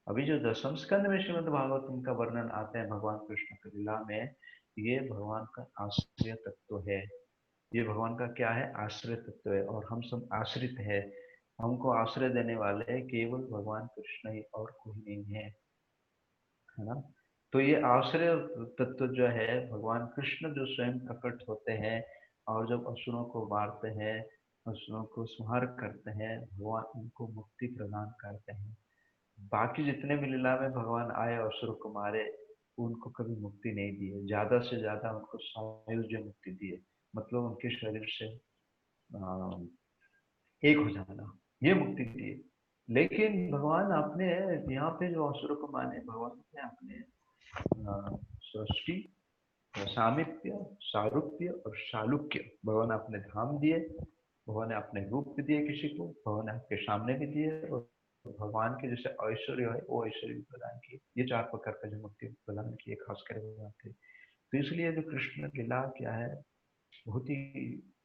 अभी जो दशम स्कंद में श्रीमद् भागवतम का वर्णन आता है भगवान कृष्ण की लीला में, ये भगवान का आश्रय तत्व है। ये भगवान का क्या है, आश्रय तत्व है, और हम सब आश्रित है। हमको आश्रय देने वाले केवल भगवान कृष्ण ही, और कोई नहीं है ना। तो ये आश्रय तत्व जो है, भगवान कृष्ण जो स्वयं प्रकट होते हैं और जब असुरों को मारते हैं, असुरों को संहार करते हैं, भगवान उनको मुक्ति प्रदान करते हैं। बाकी जितने भी लीला में भगवान आए असुरों को मारे, उनको कभी मुक्ति नहीं दी है। ज्यादा से ज्यादा उनको सायुज्य मुक्ति दी है, मतलब उनके शरीर से एक हो जाना, ये मुक्ति दी है। लेकिन भगवान आपने यहाँ पे जो असुरों को माने, भगवान ने अपने सृष्टि, सामीप्य, सारूप्य और शालुक्य, भगवान आपने धाम दिए, भगवान ने अपने रूप भी दिए किसी को, भगवान ने आपके सामने भी दिए, और भगवान के जैसे ऐश्वर्य है वो ऐश्वर्य भी प्रदान किए। ये 4 प्रकार का जो मुक्ति प्रदान किए खास कर भगवान थे। तो इसलिए जो कृष्ण लीला क्या है, बहुत ही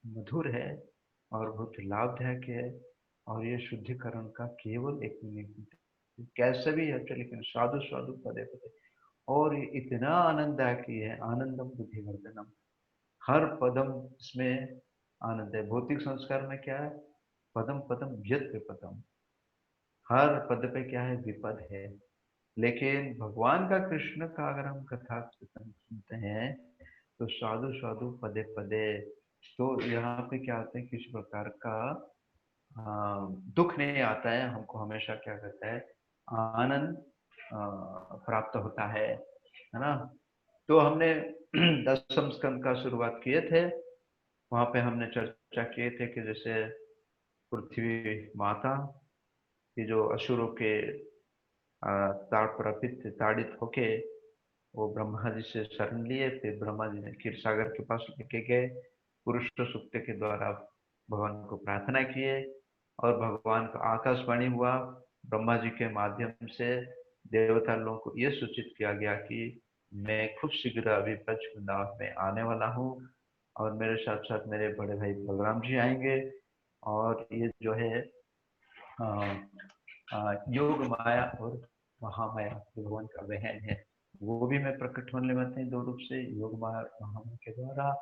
मधुर है और बहुत लाभदायक है, और ये शुद्धिकरण का केवल एक निमित्त कैसे भी है, लेकिन साधु साधु पदे पदे। और ये इतना आनंददायक है, आनंदम बुद्धिवर्धनम, हर पदम इसमें आनंद है। भौतिक संस्कार में क्या है, पदम पदम व्यत पदम, हर पद पे क्या है, विपद है। लेकिन भगवान का, कृष्ण का अगर हम कथा सुनते हैं, तो साधु साधु पदे पदे, तो यहाँ पे क्या होता है, किसी प्रकार का दुख नहीं आता है हमको, हमेशा क्या करता है, आनंद प्राप्त होता है ना। तो हमने दशम स्कंद का शुरुआत किए थे, वहां पे हमने चर्चा किए थे कि जैसे पृथ्वी माता, ये जो असुरों के ताड़ित ताड़ित होके वो ब्रह्मा जी से शरण लिए, फिर ब्रह्मा जी ने क्षीर सागर के पास लेके गए, पुरुष सूक्त के द्वारा भगवान को प्रार्थना किए, और भगवान का आकाशवाणी हुआ, ब्रह्मा जी के माध्यम से देवता लोगों को ये सूचित किया गया कि मैं खूब शीघ्र अभी ब्रज वृंदावन में आने वाला हूँ, और मेरे साथ साथ मेरे बड़े भाई बलराम जी आएंगे, और ये जो है योग माया और महामाया भगवान का बहन है, वो भी मैं प्रकट होने वाले हैं 2 रूप से, योग माया और महामाया के द्वारा।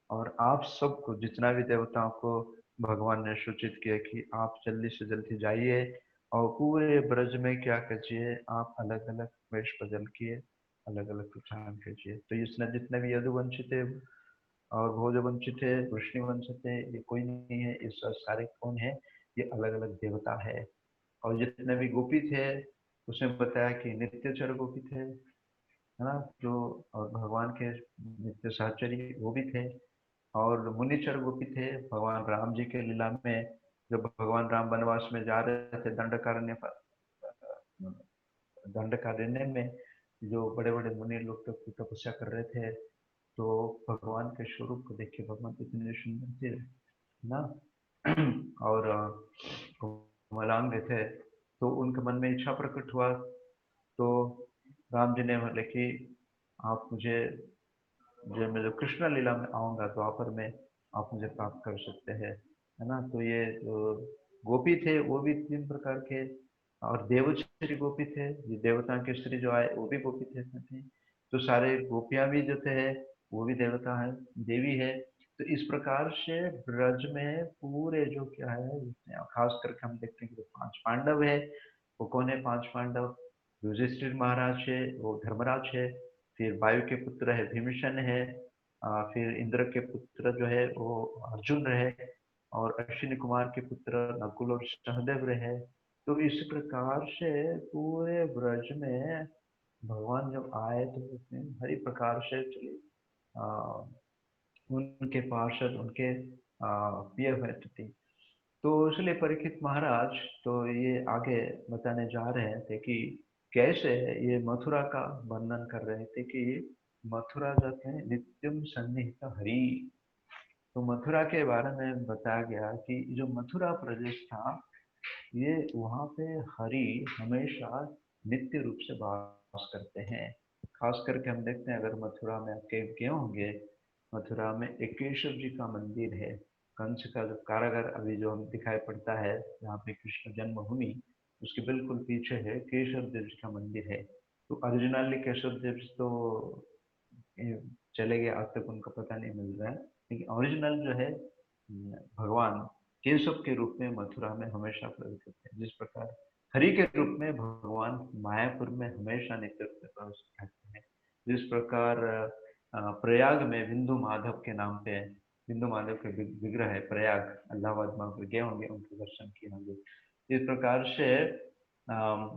और आप सबको, जितना भी देवताओं को भगवान ने सूचित किया कि आप जल्दी से जल्दी जाइए और पूरे ब्रज में क्या कीजिए, आप अलग अलग वेश बदल किए, अलग अलग प्रचार कीजिए। तो इसने जितने भी यदुवंशी थे और भोजवंशी थे, वृष्णिवंश थे, ये कोई नहीं है, ये सारे कौन है, ये अलग अलग देवता है। और जितने भी गोपी थे, उसने बताया कि नित्यचर गोपी थे, है ना, जो, और भगवान के नित्य सहचरी वो भी थे, और मुनिचर गोपी थे। भगवान राम जी के लीला में जब भगवान राम वनवास में जा रहे थे, दंडकारण्य में जो बड़े बड़े मुनि लोग तपस्या कर रहे थे, तो भगवान के स्वरूप को देख के भगवान इतने सुंदर थे ना, और मलांग थे, तो उनके मन में इच्छा प्रकट हुआ। तो राम जी ने बोले कि आप मुझे, जब मैं जब कृष्ण लीला में आऊंगा द्वापर में, आप मुझे प्राप्त कर सकते हैं, है ना। तो ये जो गोपी थे वो भी 3 प्रकार के, और देवश्री गोपी थे, ये देवता के श्री जो आए वो भी गोपी थे इसमें थे। तो सारे गोपियां भी जो थे वो भी देवता है, देवी है। तो इस प्रकार से ब्रज में पूरे जो क्या है, खास करके हम देखते हैं कि 5 पांडव है। वो कौन है 5 पांडव, युधिष्ठिर महाराज है, वो धर्मराज है, फिर वायु के पुत्र है भीमसेन है, फिर इंद्र के पुत्र जो है वो अर्जुन रहे, और अश्विनी कुमार के पुत्र नकुल और सहदेव रहे, तो इस प्रकार से पूरे ब्रज में भगवान जब आए तो उसने हर प्रकार से चले उनके पार्षद उनके प्रिय व्यक्ति थे। तो इसलिए परीक्षित महाराज तो ये आगे बताने जा रहे थे कि कैसे ये मथुरा का वर्णन कर रहे थे कि मथुरा जाते हैं नित्यम सन्निहित हरि। तो मथुरा के बारे में बताया गया कि जो मथुरा प्रदेश था ये वहाँ पे हरि हमेशा नित्य रूप से वास करते हैं। खास करके हम देखते हैं अगर मथुरा में आप गए होंगे, मथुरा में एक केशव जी का मंदिर है। कंस का जो कारागार अभी जो हम दिखाई पड़ता है जहाँ पे कृष्ण जन्मभूमि, उसके बिल्कुल पीछे है केशव देव जी का मंदिर है। तो ओरिजिनली केशव देव जी तो ये चले गए, आज तक उनका पता नहीं मिल रहा है। लेकिन ओरिजिनल जो है भगवान केशव के रूप में मथुरा में हमेशा प्रवेश करते हैं। जिस प्रकार हरि के रूप में भगवान मायापुर में हमेशा नित्य रूप में प्रवेश करते हैं। जिस प्रकार प्रयाग में बिंदु माधव के नाम पे बिंदु माधव के विग्रह है, प्रयाग इलाहाबाद में गए होंगे, उनके दर्शन किए होंगे। इस प्रकार से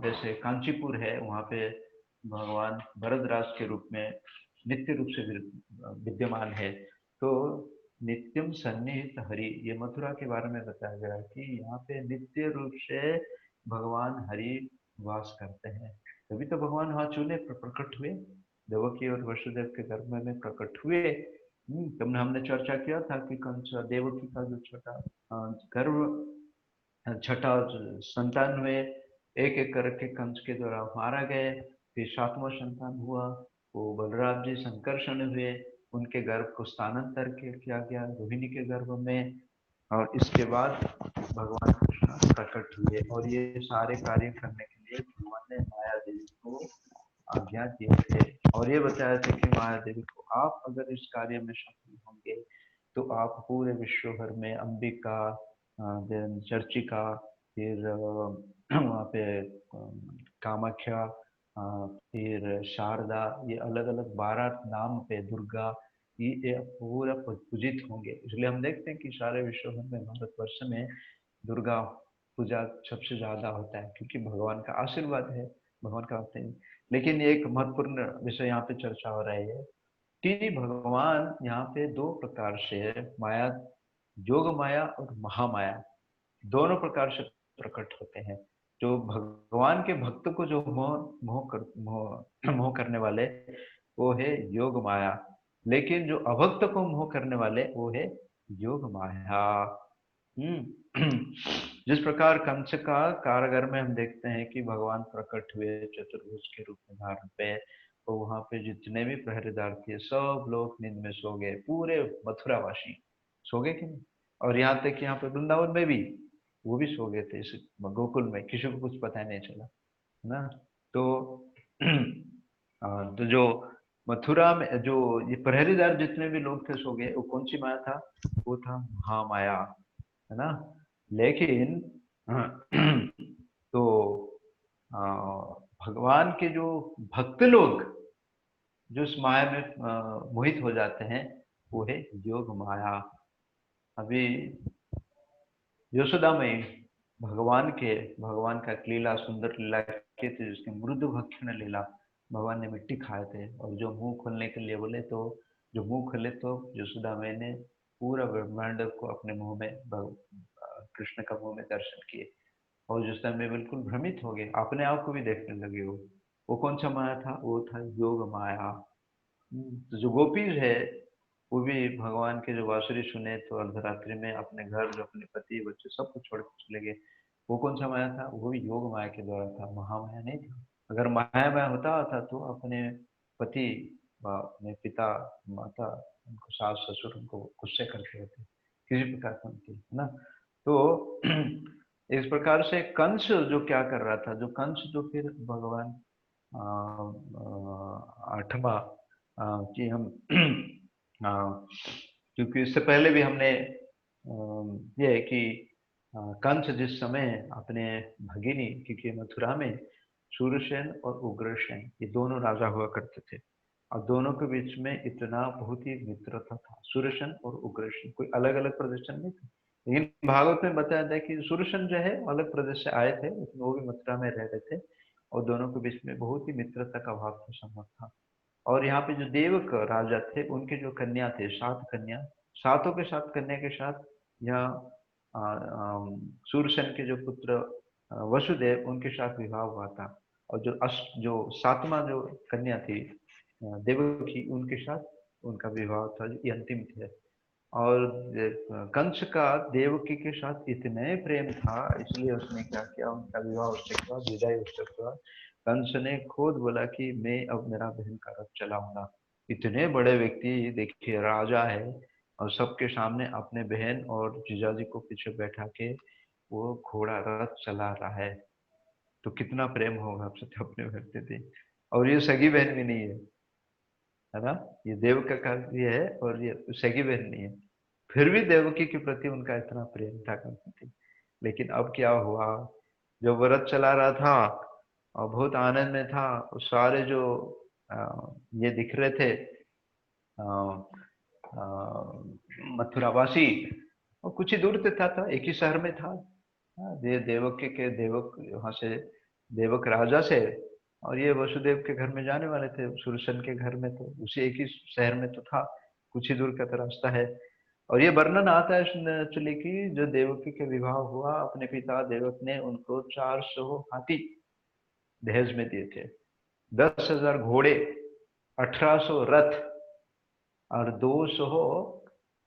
जैसे कांचीपुर है, वहाँ पे भगवान भरद्वाज के रूप में नित्य रूप से विद्यमान है। तो नित्यम सन्निहित हरि, ये मथुरा के बारे में बताया गया कि यहाँ पे नित्य रूप से भगवान हरि वास करते हैं। तभी तो भगवान वहाँ चूल्हे पर प्रकट हुए, देवकी और वसुदेव के गर्भ में प्रकट हुए। तुमने हमने चर्चा किया था कि कंस देवकी का जो छोटा गर्भ छठा संतान हुए, एक एक करके कंस के द्वारा मारा गए। फिर सातवां संतान हुआ, वो बलराम जी संकर्षण हुए, उनके गर्भ को स्थानांतर किया गया रोहिणी के गर्भ में। और इसके बाद भगवान कृष्ण प्रकट हुए और ये सारे कार्य करने के लिए भगवान ने माया देवी को आज्ञा दिए थे। और ये बताया था कि माया देवी को आप अगर इस कार्य में सफल होंगे तो आप पूरे विश्व भर में अंबिका, देन चर्चिका, फिर वहाँ पे कामाख्या, फिर शारदा, ये अलग अलग 12 नाम पे दुर्गा, ये पूरा पूजित होंगे। इसलिए हम देखते हैं कि सारे विश्व भर में भारतवर्ष में दुर्गा पूजा सबसे ज्यादा होता है, क्योंकि भगवान का आशीर्वाद है, भगवान का होते हैं। लेकिन एक महत्वपूर्ण विषय यहाँ पे चर्चा हो रही है कि भगवान यहाँ पे दो प्रकार से माया, योग माया और महामाया, दोनों प्रकार से प्रकट होते हैं। जो भगवान के भक्त को जो मोह करने वाले वो है योग माया, लेकिन जो अभक्त को मोह करने वाले वो है योग माया। जिस प्रकार कंस का कारागार में हम देखते हैं कि भगवान प्रकट हुए चतुर्भुज के रूप में धारण पे, तो वहां पे जितने भी पहरेदार थे सब लोग नींद में सो गए, पूरे मथुरावासी सो गए कि नहीं। और यहाँ तक कि यहाँ पे वृंदावन में भी वो भी सो गए थे, इस गोकुल में किसी को कुछ पता नहीं चला, है ना। तो तो जो मथुरा में जो ये पहरेदार जितने भी लोग थे सो गए, वो कौन सी माया था? वो था महामाया, है ना। लेकिन तो भगवान के जो भक्त लोग जो इस माया में मोहित हो जाते हैं वो है योग माया। अभी यशोदा में भगवान का लीला, सुंदर लीला की थी, जिसके मृदु भक्षण लीला, भगवान ने मिट्टी खाए थे और जो मुंह खोलने के लिए बोले तो जो मुंह खोले तो यशोदा मैंने पूरा ब्रह्मांड को अपने मुंह में कृष्ण का मुंह में दर्शन किए। और जिस टाइम में बिल्कुल भ्रमित हो गए, अपने आप को भी देखने लगे। वो कौन सा माया था? वो था योग माया। तो जो गोपीज है वो भी भगवान के जो बांसुरी सुने तो अर्धरात्रि में अपने घर, जो अपने पति बच्चे सबको छोड़ के चले गए। वो कौन सा माया था? वो भी योग माया के द्वारा था, महामाया नहीं था। अगर माया माया होता था तो अपने पति अपने पिता माता, उनको सास ससुर उनको गुस्से करते होते, किसी प्रकार का उनकी, है ना। तो इस प्रकार से कंस जो क्या कर रहा था, जो कंस जो फिर भगवान आठवां कि हम क्योंकि इससे पहले भी हमने ये है कि कंस जिस समय अपने भगिनी, क्योंकि मथुरा में सूर्यसेन और उग्रसेन ये दोनों राजा हुआ करते थे, और दोनों के बीच में इतना बहुत ही मित्रता था। सूर्यसेन और उग्रसेन कोई अलग अलग प्रदर्शन नहीं थे, लेकिन भागवत में बताया था कि सुरसन जो है अलग प्रदेश से आए थे, लेकिन वो भी मथुरा में रह रहे थे, और दोनों के बीच में बहुत ही मित्रता का भाव था, संबंध था। और यहाँ पे जो देवक राजा थे, उनके जो कन्या थे, 7 कन्या, सातों के साथ कन्या के साथ यहाँ सूरसेन के जो पुत्र वसुदेव, उनके साथ विवाह हुआ था। और जो 7वां जो कन्या थी देवकी, उनके साथ उनका विवाह था, ये अंतिम थे। और कंस का देवकी के साथ इतने प्रेम था, इसलिए उसने क्या किया, उनका विवाह उससे हुआ, विदाई उससे हुआ। कंस ने खुद बोला कि मैं अब मेरा बहन का रथ चलाऊंगा। इतने बड़े व्यक्ति, देखिए राजा है, और सबके सामने अपने बहन और जीजाजी को पीछे बैठा के वो घोड़ा रथ चला रहा है, तो कितना प्रेम होगा आप सब अपने भक्ति थी। और ये सगी बहन भी नहीं है ना, ये देव का कार्य है, और ये सगी बहन नहीं है। फिर भी देवकी के प्रति उनका इतना प्रेम था कंस थी। लेकिन अब क्या हुआ, जो व्रत चला रहा था और बहुत आनंद में था, सारे जो ये दिख रहे थे मथुरावासी, और कुछ ही दूर पे था, एक ही शहर में था। देवक के देवक वहां से, देवक राजा से, और ये वसुदेव के घर में जाने वाले थे, सुरसन के घर में, तो उसी एक ही शहर में तो था, कुछ ही दूर का तो रास्ता है। और ये वर्णन आता है एक्चुअली कि जो देवकी के विवाह हुआ, अपने पिता देवक ने उनको 400 हाथी दहेज में दिए थे, 10,000 घोड़े, 1800 रथ, और 200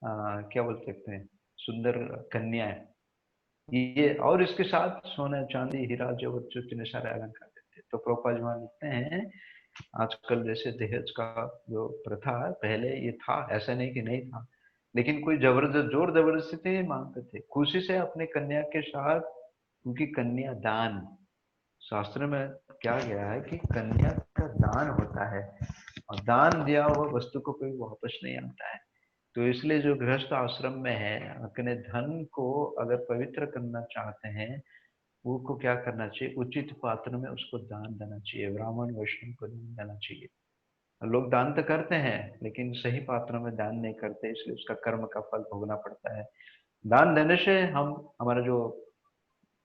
क्या बोल सकते हैं, सुंदर कन्याएं, ये, और इसके साथ सोना चांदी हीरा जवाहर इतने सारे अलंकार देते। तो प्रभुपाद जी वहां लिखते हैं, आजकल जैसे दहेज का जो प्रथा है, पहले ये था, ऐसा नहीं कि नहीं था, लेकिन कोई जबरदस्त जोर जबरदस्ती से ये मांगते थे, खुशी से अपने कन्या के साथ, क्योंकि कन्या दान, शास्त्र में क्या गया है कि कन्या का दान होता है, और दान दिया हुआ वस्तु को कोई वापस नहीं आता है। तो इसलिए जो गृहस्थ आश्रम में है, अपने धन को अगर पवित्र करना चाहते हैं, वो को क्या करना चाहिए, उचित पात्र में उसको दान देना चाहिए, ब्राह्मण वैष्णव को दान देना चाहिए। लोग दान तो करते हैं, लेकिन सही पात्र में दान नहीं करते, इसलिए उसका कर्म का फल भोगना पड़ता है। दान देने से हम, हमारा जो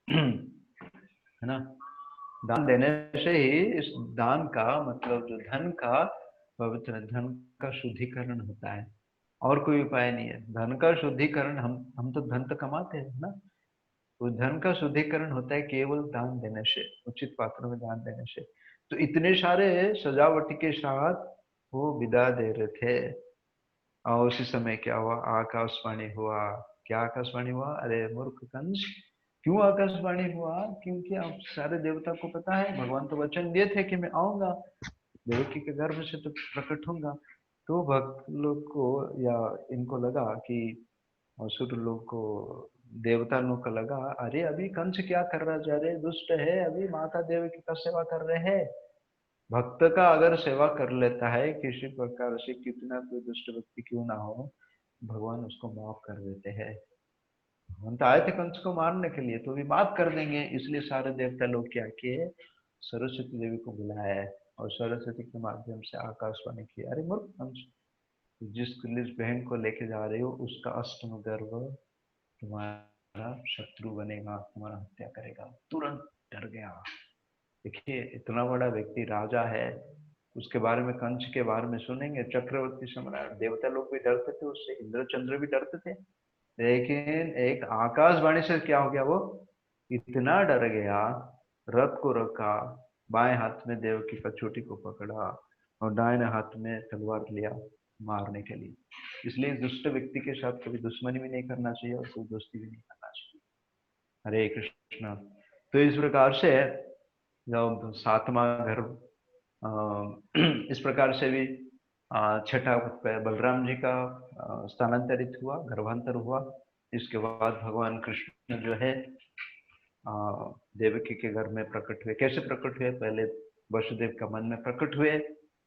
है ना, दान देने से ही इस दान का मतलब, जो धन का पवित्र, धन का शुद्धिकरण होता है, और कोई उपाय नहीं है। धन का शुद्धिकरण, हम तो धन तो कमाते हैं ना, तो धन का शुद्धिकरण होता है केवल दान देने से, उचित पात्रों में दान देने से। तो इतने सारे सजावट के साथ वो विदा दे रहे थे, और उसी समय क्या हुआ, आकाशवाणी हुआ। क्या आकाशवाणी हुआ, अरे मूर्ख कंस, क्यों आकाशवाणी हुआ, क्योंकि अब सारे देवता को पता है, भगवान तो वचन दिए थे कि मैं आऊंगा, देवकी के गर्भ से तो प्रकट होऊंगा। तो भक्त लोग को, या इनको लगा कि, असुर लोग को, देवता लोग को लगा, अरे अभी कंस क्या कर रहा है, जा रहे दुष्ट है, अभी माता देवकी का सेवा कर रहे हैं। भक्त का अगर सेवा कर लेता है किसी प्रकार से, कितना कोई दुष्ट व्यक्ति क्यों ना हो, भगवान उसको माफ कर देते हैं। भगवान तो आए थे कंस को मारने के लिए, तो भी माफ कर देंगे, इसलिए सारे देवता लोग क्या किए, सरस्वती देवी को बुलाया है, और सरस्वती के माध्यम से आकाशवाणी की, अरे मूर्ख कंस, जिस बहन को लेके जा रहे हो, उसका अष्टम गर्भ तुम्हारा शत्रु बनेगा, तुम्हारा हत्या करेगा। तुरंत डर गया। देखिए इतना बड़ा व्यक्ति, राजा है, उसके बारे में, कंस के बारे में सुनेंगे, चक्रवर्ती सम्राट, देवता लोग भी डरते थे उससे, इंद्र चंद्र भी डरते थे। लेकिन एक आकाशवाणी से क्या हो गया, वो इतना डर गया, रथ को रखा, बाएं हाथ में देवकी का चोटी को पकड़ा, और दाहिने हाथ में तलवार लिया मारने के लिए। इसलिए दुष्ट व्यक्ति के साथ कभी दुश्मनी भी नहीं करना चाहिए, और कोई दोस्ती भी नहीं करना चाहिए। हरे कृष्णा। तो इस प्रकार से जब 7वां घर, इस प्रकार से भी छठा बलराम जी का स्थानांतरित हुआ, गर्भांतर हुआ। इसके बाद भगवान कृष्ण जो है देवकी के घर में प्रकट हुए। कैसे प्रकट हुए, पहले वसुदेव का मन में प्रकट हुए,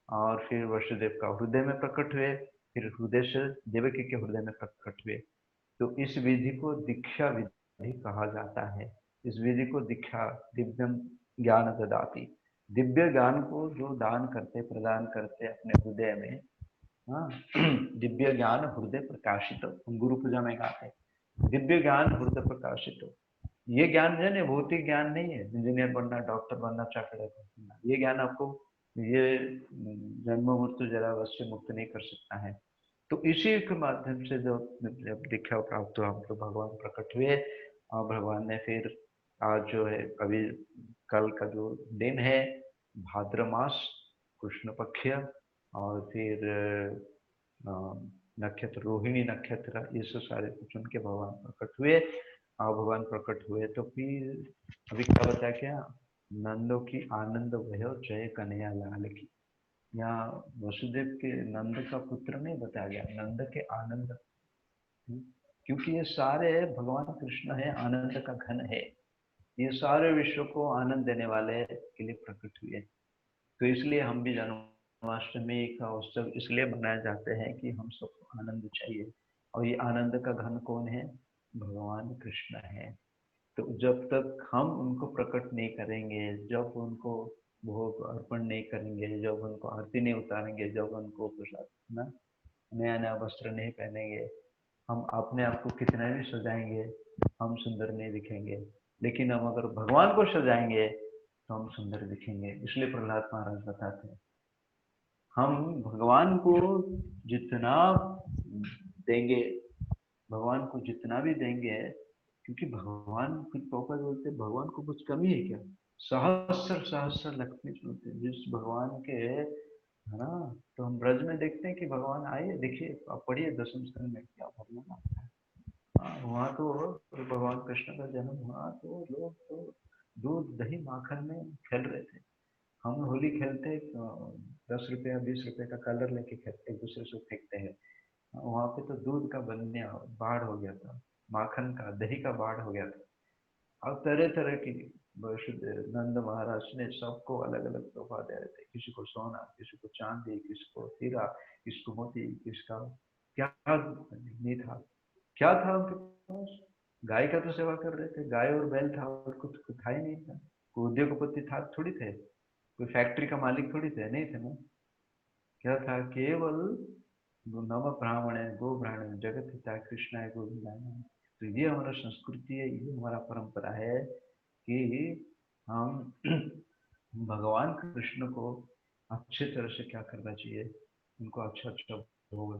और फिर वसुदेव का हृदय में प्रकट हुए, फिर हृदय से देवकी के हृदय में प्रकट हुए। तो इस विधि को दीक्षा विधि कहा जाता है। इस विधि को दीक्षा, दिव्यम ज्ञान ददाति, दिव्य ज्ञान को जो दान करते, प्रदान करते अपने हृदय में, हाँ, दिव्य ज्ञान हृदय प्रकाशित, गुरु पूजा में गाते, दिव्य ज्ञान हृदय प्रकाशित हो। ये ज्ञान जो है ना भौतिक ज्ञान नहीं है, इंजीनियर बनना, डॉक्टर बनना, चार्टर्ड अकाउंटेंट बनना। ये ज्ञान आपको ये जन्म मृत्यु जरा अवश्य मुक्त नहीं कर सकता है। तो इसी के माध्यम से जब दीक्षा प्राप्त हुआ, हम तो भगवान प्रकट हुए और भगवान ने फिर आज जो है अभी कल का जो दिन है भाद्र मास कृष्ण पक्ष, और फिर अ, नक्षत्र रोहिणी नक्षत्र, ये सब सारे कुछ उनके भगवान प्रकट हुए। और भगवान प्रकट हुए तो फिर अभी क्या बताया, क्या नंदो की आनंद भयो जय कन्हैया लाल की। यहाँ वसुदेव के नंद का पुत्र नहीं बताया गया, नंद के आनंद। हम्म, क्योंकि ये सारे भगवान कृष्ण है, आनंद का घन है। ये सारे विश्व को आनंद देने वाले के लिए प्रकट हुए। तो इसलिए हम भी जन्माष्टमी का उत्सव इसलिए मनाए जाते हैं कि हम सबको आनंद चाहिए। और ये आनंद का घन कौन है? भगवान कृष्ण है। तो जब तक हम उनको प्रकट नहीं करेंगे, जब उनको भोग अर्पण नहीं करेंगे, जब उनको आरती नहीं उतारेंगे, जब उनको प्रसाद ना नया नया वस्त्र नहीं पहनेंगे, हम अपने आप को कितना भी सजाएंगे हम सुंदर नहीं दिखेंगे। लेकिन हम अगर भगवान को सजाएंगे तो हम सुंदर दिखेंगे। इसलिए प्रहलाद महाराज बताते हैं हम भगवान को जितना देंगे, भगवान को जितना भी देंगे, क्योंकि भगवान कुछ प्रभुपाद बोलते हैं भगवान को कुछ कमी है क्या? सहस्र सहस्र लक्ष्मी बोलते हैं जिस भगवान के, है ना। तो हम ब्रज में देखते हैं कि भगवान आए, देखिए आप पढ़िए दसम स्कंद में क्या भगवान आता है। हाँ, वहाँ तो भगवान कृष्ण का जन्म हुआ तो लोग तो दूध दही माखन में खेल रहे थे। हम होली खेलते 10 रुपया 20 रुपए का कलर लेके खेलते, एक दूसरे से फेंकते हैं। वहां पे तो दूध का बन्या बाढ़ हो गया था, माखन का दही का बाढ़ हो गया था। और तरह तरह की नंद महाराज ने सबको अलग अलग तोहफा दे रहे थे, किसी को सोना, किसी को चांदी, किसी को हीरा, किसी को मोती, किसका क्या नहीं था। क्या था उनके पास? गाय का तो सेवा कर रहे थे, गाय और बैल था, और कुछ था ही नहीं था। कोई उद्योगपति था थोड़ी थे, कोई फैक्ट्री का मालिक थोड़ी थे, नहीं थे ना। क्या था? केवल नव ब्राह्मण है, गो ब्राह्मण जगत हिता कृष्ण है गोविंदाय। तो ये हमारा संस्कृति है, ये हमारा परंपरा है कि हम भगवान कृष्ण को अच्छे तरह से क्या करना चाहिए, उनको अच्छा अच्छा भोग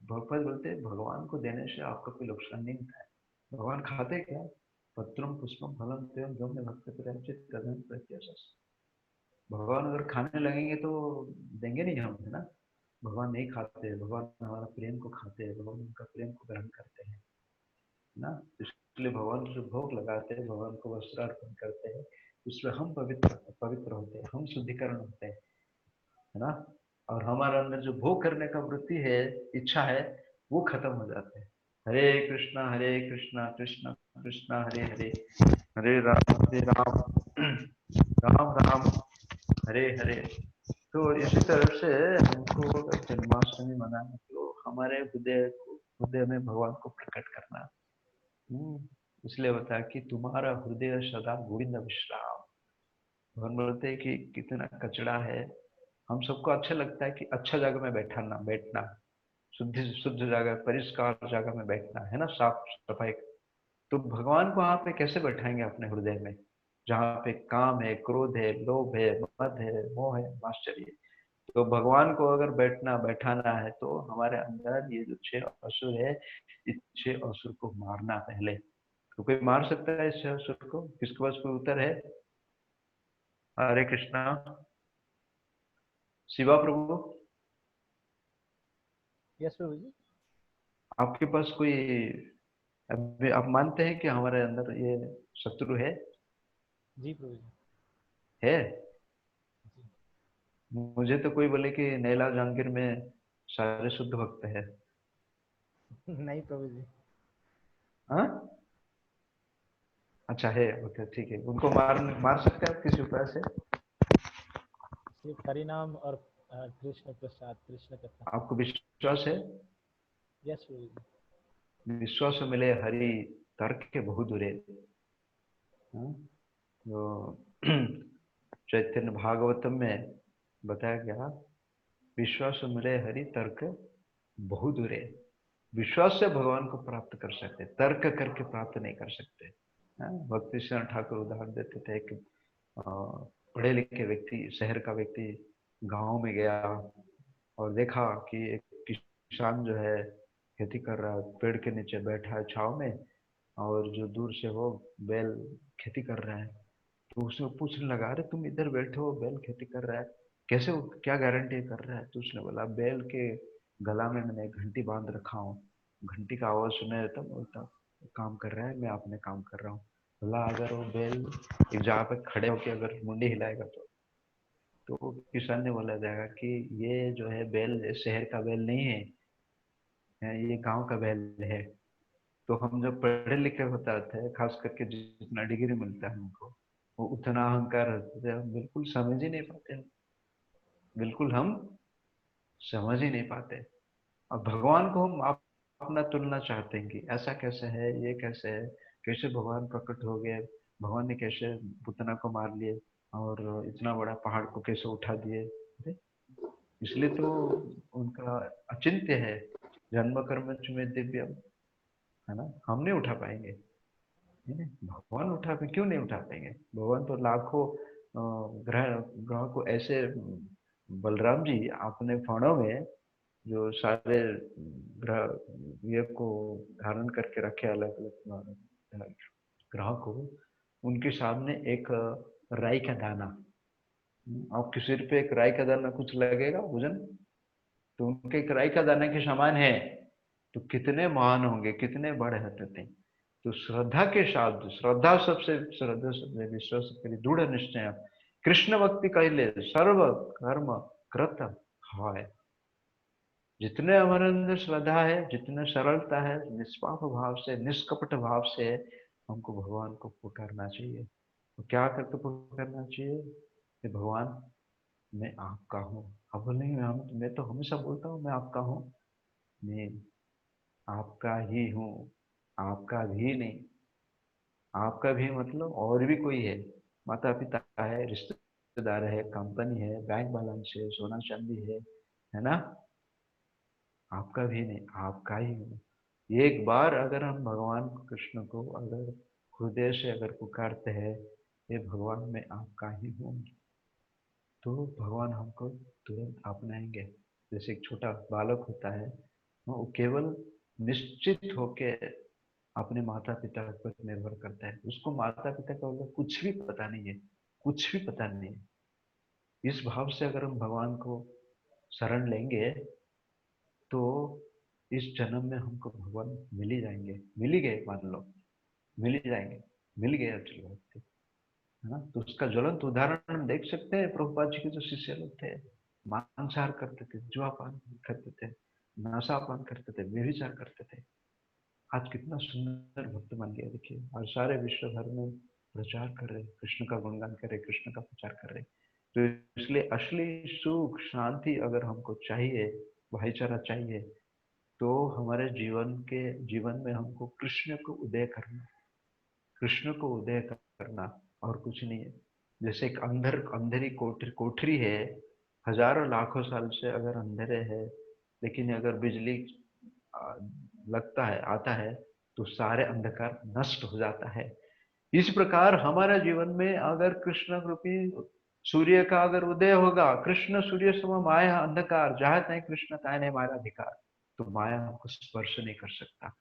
भगवत बोलते हैं भगवान को देने से आपका कोई नुकसान नहीं होता है। भगवान खाते क्या? पत्रम पुष्पम फलम तेम जो में भक्त प्रचित कदम प्रत्याशा। भगवान अगर खाने लगेंगे तो देंगे नहीं हम, है ना। भगवान नहीं खाते, भगवान हमारा प्रेम को खाते हैं, भगवान उनका प्रेम को ग्रहण करते हैं, है ना। इसलिए भगवान को जो भोग लगाते हैं, भगवान को वस्त्र अर्पण करते हैं, उसमें हम पवित्र पवित्र होते हैं, हम शुद्धिकरण होते हैं, है ना। और हमारे अंदर जो भोग करने का वृत्ति है, इच्छा है, वो खत्म हो जाते हैं। हरे कृष्णा कृष्णा कृष्णा हरे हरे, हरे राम राम राम हरे हरे। तो इसी तरह से हमको जन्माष्टमी मनाना तो हमारे हृदय में भगवान को प्रकट करना। इसलिए बताया कि तुम्हारा हृदय सदा गोविंद विश्राम। भगवान बोलते हैं कि कितना कचड़ा है। हम सबको अच्छा लगता है कि अच्छा जगह में बैठना, शुद्ध शुद्ध जगह, परिष्कार जगह में बैठना, है ना, साफ सफाई। तो भगवान को आप पे कैसे बैठाएंगे अपने हृदय में, जहाँ पे काम है, क्रोध है, लोभ है, मद है, मोह है, आश्चर्य। तो भगवान को अगर बैठाना है तो हमारे अंदर ये जो 6 असुर है, इस 6 असुर को मारना पहले। तो कोई मार सकता है इस 6 असुर को? किसके पास कोई उत्तर है? हरे कृष्णा। शिवा प्रभु, यस प्रभु जी। आपके पास कोई, अभी आप मानते हैं कि हमारे अंदर ये शत्रु है? जी प्रभु जी। है। मुझे तो कोई बोले कि नैला जांगीर में सारे शुद्ध भक्त है। नहीं प्रभु जी। हाँ, अच्छा है, ओके ठीक है। उनको मार मार सकते हैं आप किसी उपाय से? सिर्फ हरि नाम और कृष्ण प्रसाद, कृष्ण कथा। आपको विश्वास है? यस प्रभु जी। विश्वास मिले हरि तर्क के बहु दूरे। हाँ? तो चैतन्य भागवतम में बताया गया, विश्वास मिले हरि तर्क बहु दूरे। विश्वास से भगवान को प्राप्त कर सकते, तर्क करके प्राप्त नहीं कर सकते। हाँ, भक्ति सिंह ठाकुर उदाहरण देते थे, एक पढ़े लिखे व्यक्ति, शहर का व्यक्ति गांव में गया और देखा कि एक किसान जो है खेती कर रहा है, पेड़ के नीचे बैठा है छाव में, और जो दूर से वो बैल खेती कर रहा है। तो उसने पूछने लगा, अरे तुम इधर बैठे हो, बैल खेती कर रहा है, कैसे, क्या गारंटी कर रहा है? तो उसने बोला, बैल के गला में मैंने एक घंटी बांध रखा हूँ, घंटी का आवाज सुने तो बोलता काम कर रहा है, मैं अपने काम कर रहा हूँ। बोला, अगर वो बैल एक जगह पे खड़े होके अगर मुंडी हिलाएगा तो किसान ने बोला जाएगा कि ये जो है बैल शहर का बैल नहीं है, ये गांव का बैल है। तो हम जब पढ़े लिखे होता थे, खास करके जितना डिग्री मिलता है हमको, वो उतना अहंकार होता है, हम बिल्कुल समझ ही नहीं पाते, बिल्कुल हम समझ ही नहीं पाते। और भगवान को हम अपना तुलना चाहते हैं कि ऐसा कैसे है, ये कैसे है, कैसे भगवान प्रकट हो गए, भगवान ने कैसे पुतना को मार लिए और इतना बड़ा पहाड़ को कैसे उठा दिए। इसलिए तो उनका अचिंत्य है, जन्म कर्म में दिव्य, है ना, हम नहीं उठा पाएंगे। नहीं, भगवान उठा पे क्यों नहीं उठा पाएंगे? भगवान तो लाखों ग्रह ग्रह को ऐसे, बलराम जी आपने फणों में जो सारे ग्रह ये को धारण करके रखे, अलग अलग ग्रह को, उनके सामने एक राई का दाना, आपके सिर पे एक राई का दाना कुछ लगेगा वजन? तो उनके एक राई का दाना के समान है। तो कितने महान होंगे, कितने बड़े होते थे। तो श्रद्धा के साथ, श्रद्धा सबसे, श्रद्धा सबसे विश्वास करी दृढ़ निश्चय, कृष्ण भक्ति कहले सर्व कर्म कृत है। जितने हमारे अंदर श्रद्धा है, जितने सरलता है, निष्पाप भाव से, निष्कपट भाव से हमको भगवान को पुकारना चाहिए। तो क्या करके पुकारना चाहिए कि भगवान मैं आपका हूँ। अब बोलेंगे मैं तो हमेशा बोलता हूँ मैं आपका हूँ। नहीं, आपका ही हूँ, आपका भी नहीं। आपका भी मतलब और भी कोई है, माता पिता है, रिश्तेदार है, कंपनी है, बैंक बैलेंस है, सोना चांदी है ना? आपका भी नहीं, आपका ही हूँ। एक बार अगर हम भगवान कृष्ण को अगर हृदय से अगर पुकारते हैं, ये भगवान मैं आपका ही हूँ, तो भगवान हमको तुरंत अपनाएंगे। जैसे एक छोटा बालक होता है, वो केवल निश्चित होके अपने माता पिता पर निर्भर करता है, उसको माता पिता का मतलब कुछ भी पता नहीं है, कुछ भी पता नहीं है। इस भाव से अगर हम भगवान को शरण लेंगे, तो इस जन्म में हमको भगवान मिल ही जाएंगे, मिल ही गए मान लो, मिल ही जाएंगे, मिल गए अचल भक्ति, है ना? तो उसका ज्वलंत उदाहरण हम देख सकते हैं। प्रभुपाद जी के जो शिष्य लोग थे, मांसाहार करते थे, जुआपान करते थे, नशापान करते थे, व्यभिचार करते थे, आज कितना सुंदर भक्त बन गया देखिए, और सारे विश्व भर में प्रचार कर रहे, कृष्ण का गुणगान कर रहे, कृष्ण का प्रचार कर रहे। तो इसलिए असली सुख शांति अगर हमको चाहिए, भाईचारा चाहिए, तो हमारे जीवन में हमको कृष्ण को उदय करना, कृष्ण को उदय करना, और कुछ नहीं है। जैसे एक अंधेरी कोठरी है, हजारों लाखों साल से अगर अंधेरे है, लेकिन अगर बिजली आ, लगता है, आता है, तो सारे अंधकार नष्ट हो जाता है। इस प्रकार हमारा जीवन में अगर कृष्ण रूपी सूर्य का अगर उदय होगा, कृष्ण सूर्य सम माया अंधकार जहां तय कृष्ण ताय नहीं मारा अधिकार, तो माया हमको स्पर्श नहीं कर सकता।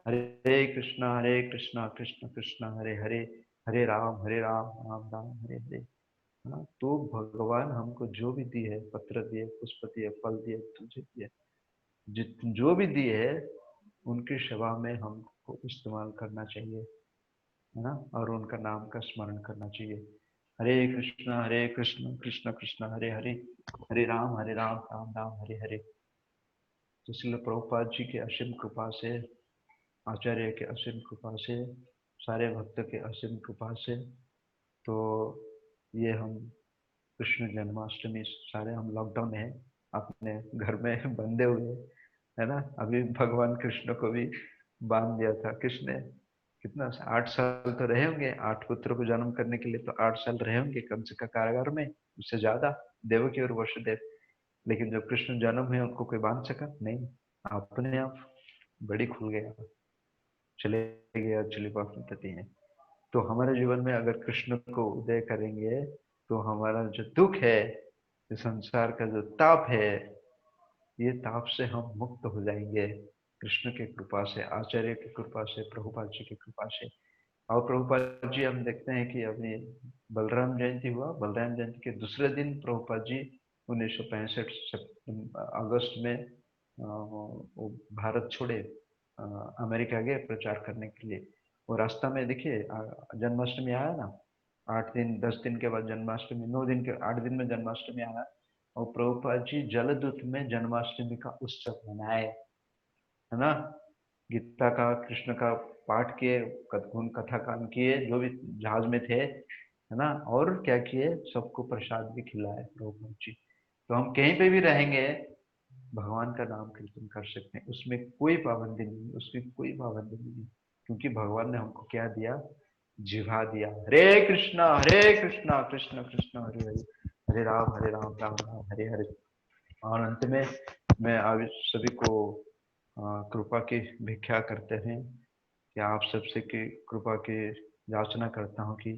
हरे कृष्णा कृष्ण कृष्ण हरे हरे, हरे राम राम राम हरे हरे। हाँ, तो भगवान हमको जो भी दिए है, पत्र दिए, पुष्प दिए, फल दिए, तुझे दिए, जो भी दिए है, उनकी सेवा में हमको इस्तेमाल करना चाहिए, है ना? और उनका नाम का स्मरण करना चाहिए। हरे कृष्ण कृष्ण कृष्ण हरे हरे, हरे राम राम राम हरे हरे। तो इसलिए प्रभुपाद जी के असीम कृपा से, आचार्य के असीम कृपा से, सारे भक्त के असीम कृपा से, तो ये हम कृष्ण जन्माष्टमी, सारे हम लॉकडाउन में हैं, अपने घर में बंधे हुए, है ना? अभी भगवान कृष्ण को भी बांध दिया था किसने, कितना 8 साल तो रहे होंगे, 8 पुत्र को जन्म करने के लिए तो 8 साल रहे होंगे कंस का कारागार में, उससे ज्यादा, देवकी और वसुदेव। लेकिन जब कृष्ण जन्म है, उनको कोई बांध सका नहीं, अपने आप बड़ी खुल गया, चले गया, चली पति है। तो हमारे जीवन में अगर कृष्ण को उदय करेंगे तो हमारा जो दुख है, इस संसार का जो ताप है, ये ताप से हम मुक्त हो जाएंगे कृष्ण की कृपा से, आचार्य की कृपा से, प्रभुपाद जी की कृपा से। और प्रभुपाद जी हम देखते हैं कि अभी बलराम जयंती हुआ, बलराम जयंती के दूसरे दिन प्रभुपाद जी 1965 अगस्त में वो भारत छोड़े, अमेरिका गए प्रचार करने के लिए। वो रास्ता में देखिए जन्माष्टमी आया ना, 8 दिन 10 दिन के बाद जन्माष्टमी, 9 दिन के 8 दिन में जन्माष्टमी आया, और प्रभुपाद जी जलदूत में जन्माष्टमी का उत्सव मनाए, है ना। गीता का, कृष्ण का पाठ किए, कथा कान किए, जो भी जहाज में थे, है ना। और क्या किए, सबको प्रसाद भी खिलाए प्रभुपाद जी। तो हम कहीं पे भी रहेंगे, भगवान का नाम कीर्तन कर सकते हैं, उसमें कोई पाबंदी नहीं, उसमें कोई पाबंदी नहीं, क्योंकि भगवान ने हमको क्या दिया, जिहा दिया। हरे कृष्णा कृष्ण कृष्ण हरे हरे, हरे राम राम राम हरे हरे। और अंत में मैं आप सभी को कृपा की भिक्षा करते हैं कि आप सबसे की कृपा की याचना करता हूँ कि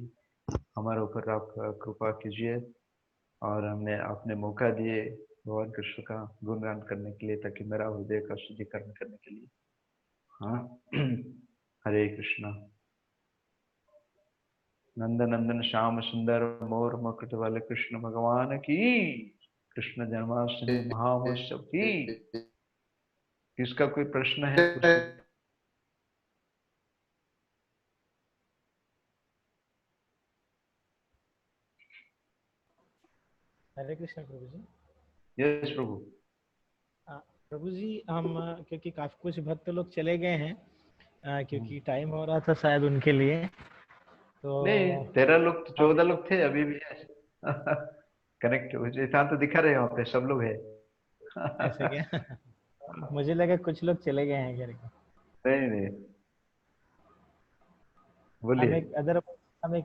हमारे ऊपर आप कृपा कीजिए, और हमने आपने मौका दिए भगवान कृष्ण का गुणगान करने के लिए, ताकि मेरा हृदय का शुद्धिकरण करने के लिए। हाँ। हरे कृष्णा। नंद नंदन श्याम सुंदर मोर मुकुट वाले कृष्ण भगवान की, कृष्ण जन्माष्टमी महामहोत्सव की। किसका कोई प्रश्न है कुछ? हरे कृष्ण प्रभु जी। यस प्रभु। प्रभु जी, हम क्योंकि काफी कुछ भक्त लोग चले गए हैं, क्योंकि टाइम हो रहा था शायद उनके लिए, तो नहीं, 13 लोग तो, हम 14 लोग थे अभी भी है। कनेक्ट जैसा तो दिखा रहे हैं, वहाँ पे सब लोग है। ऐसे क्या? मुझे लगा कुछ लोग चले गए हैं करके। नहीं नहीं, हम बोलिए। एक अदर हम एक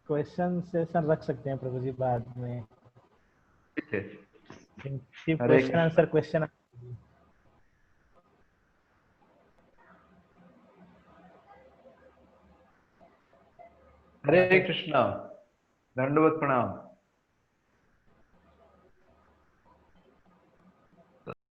क्वेश्चन सेशन रख सकते हैं प्रभु जी बाद में, ठीक है। सिर्फ Hare question Krishna. Answer question. Hare Radhe. Krishna. दंडवत प्रणाम।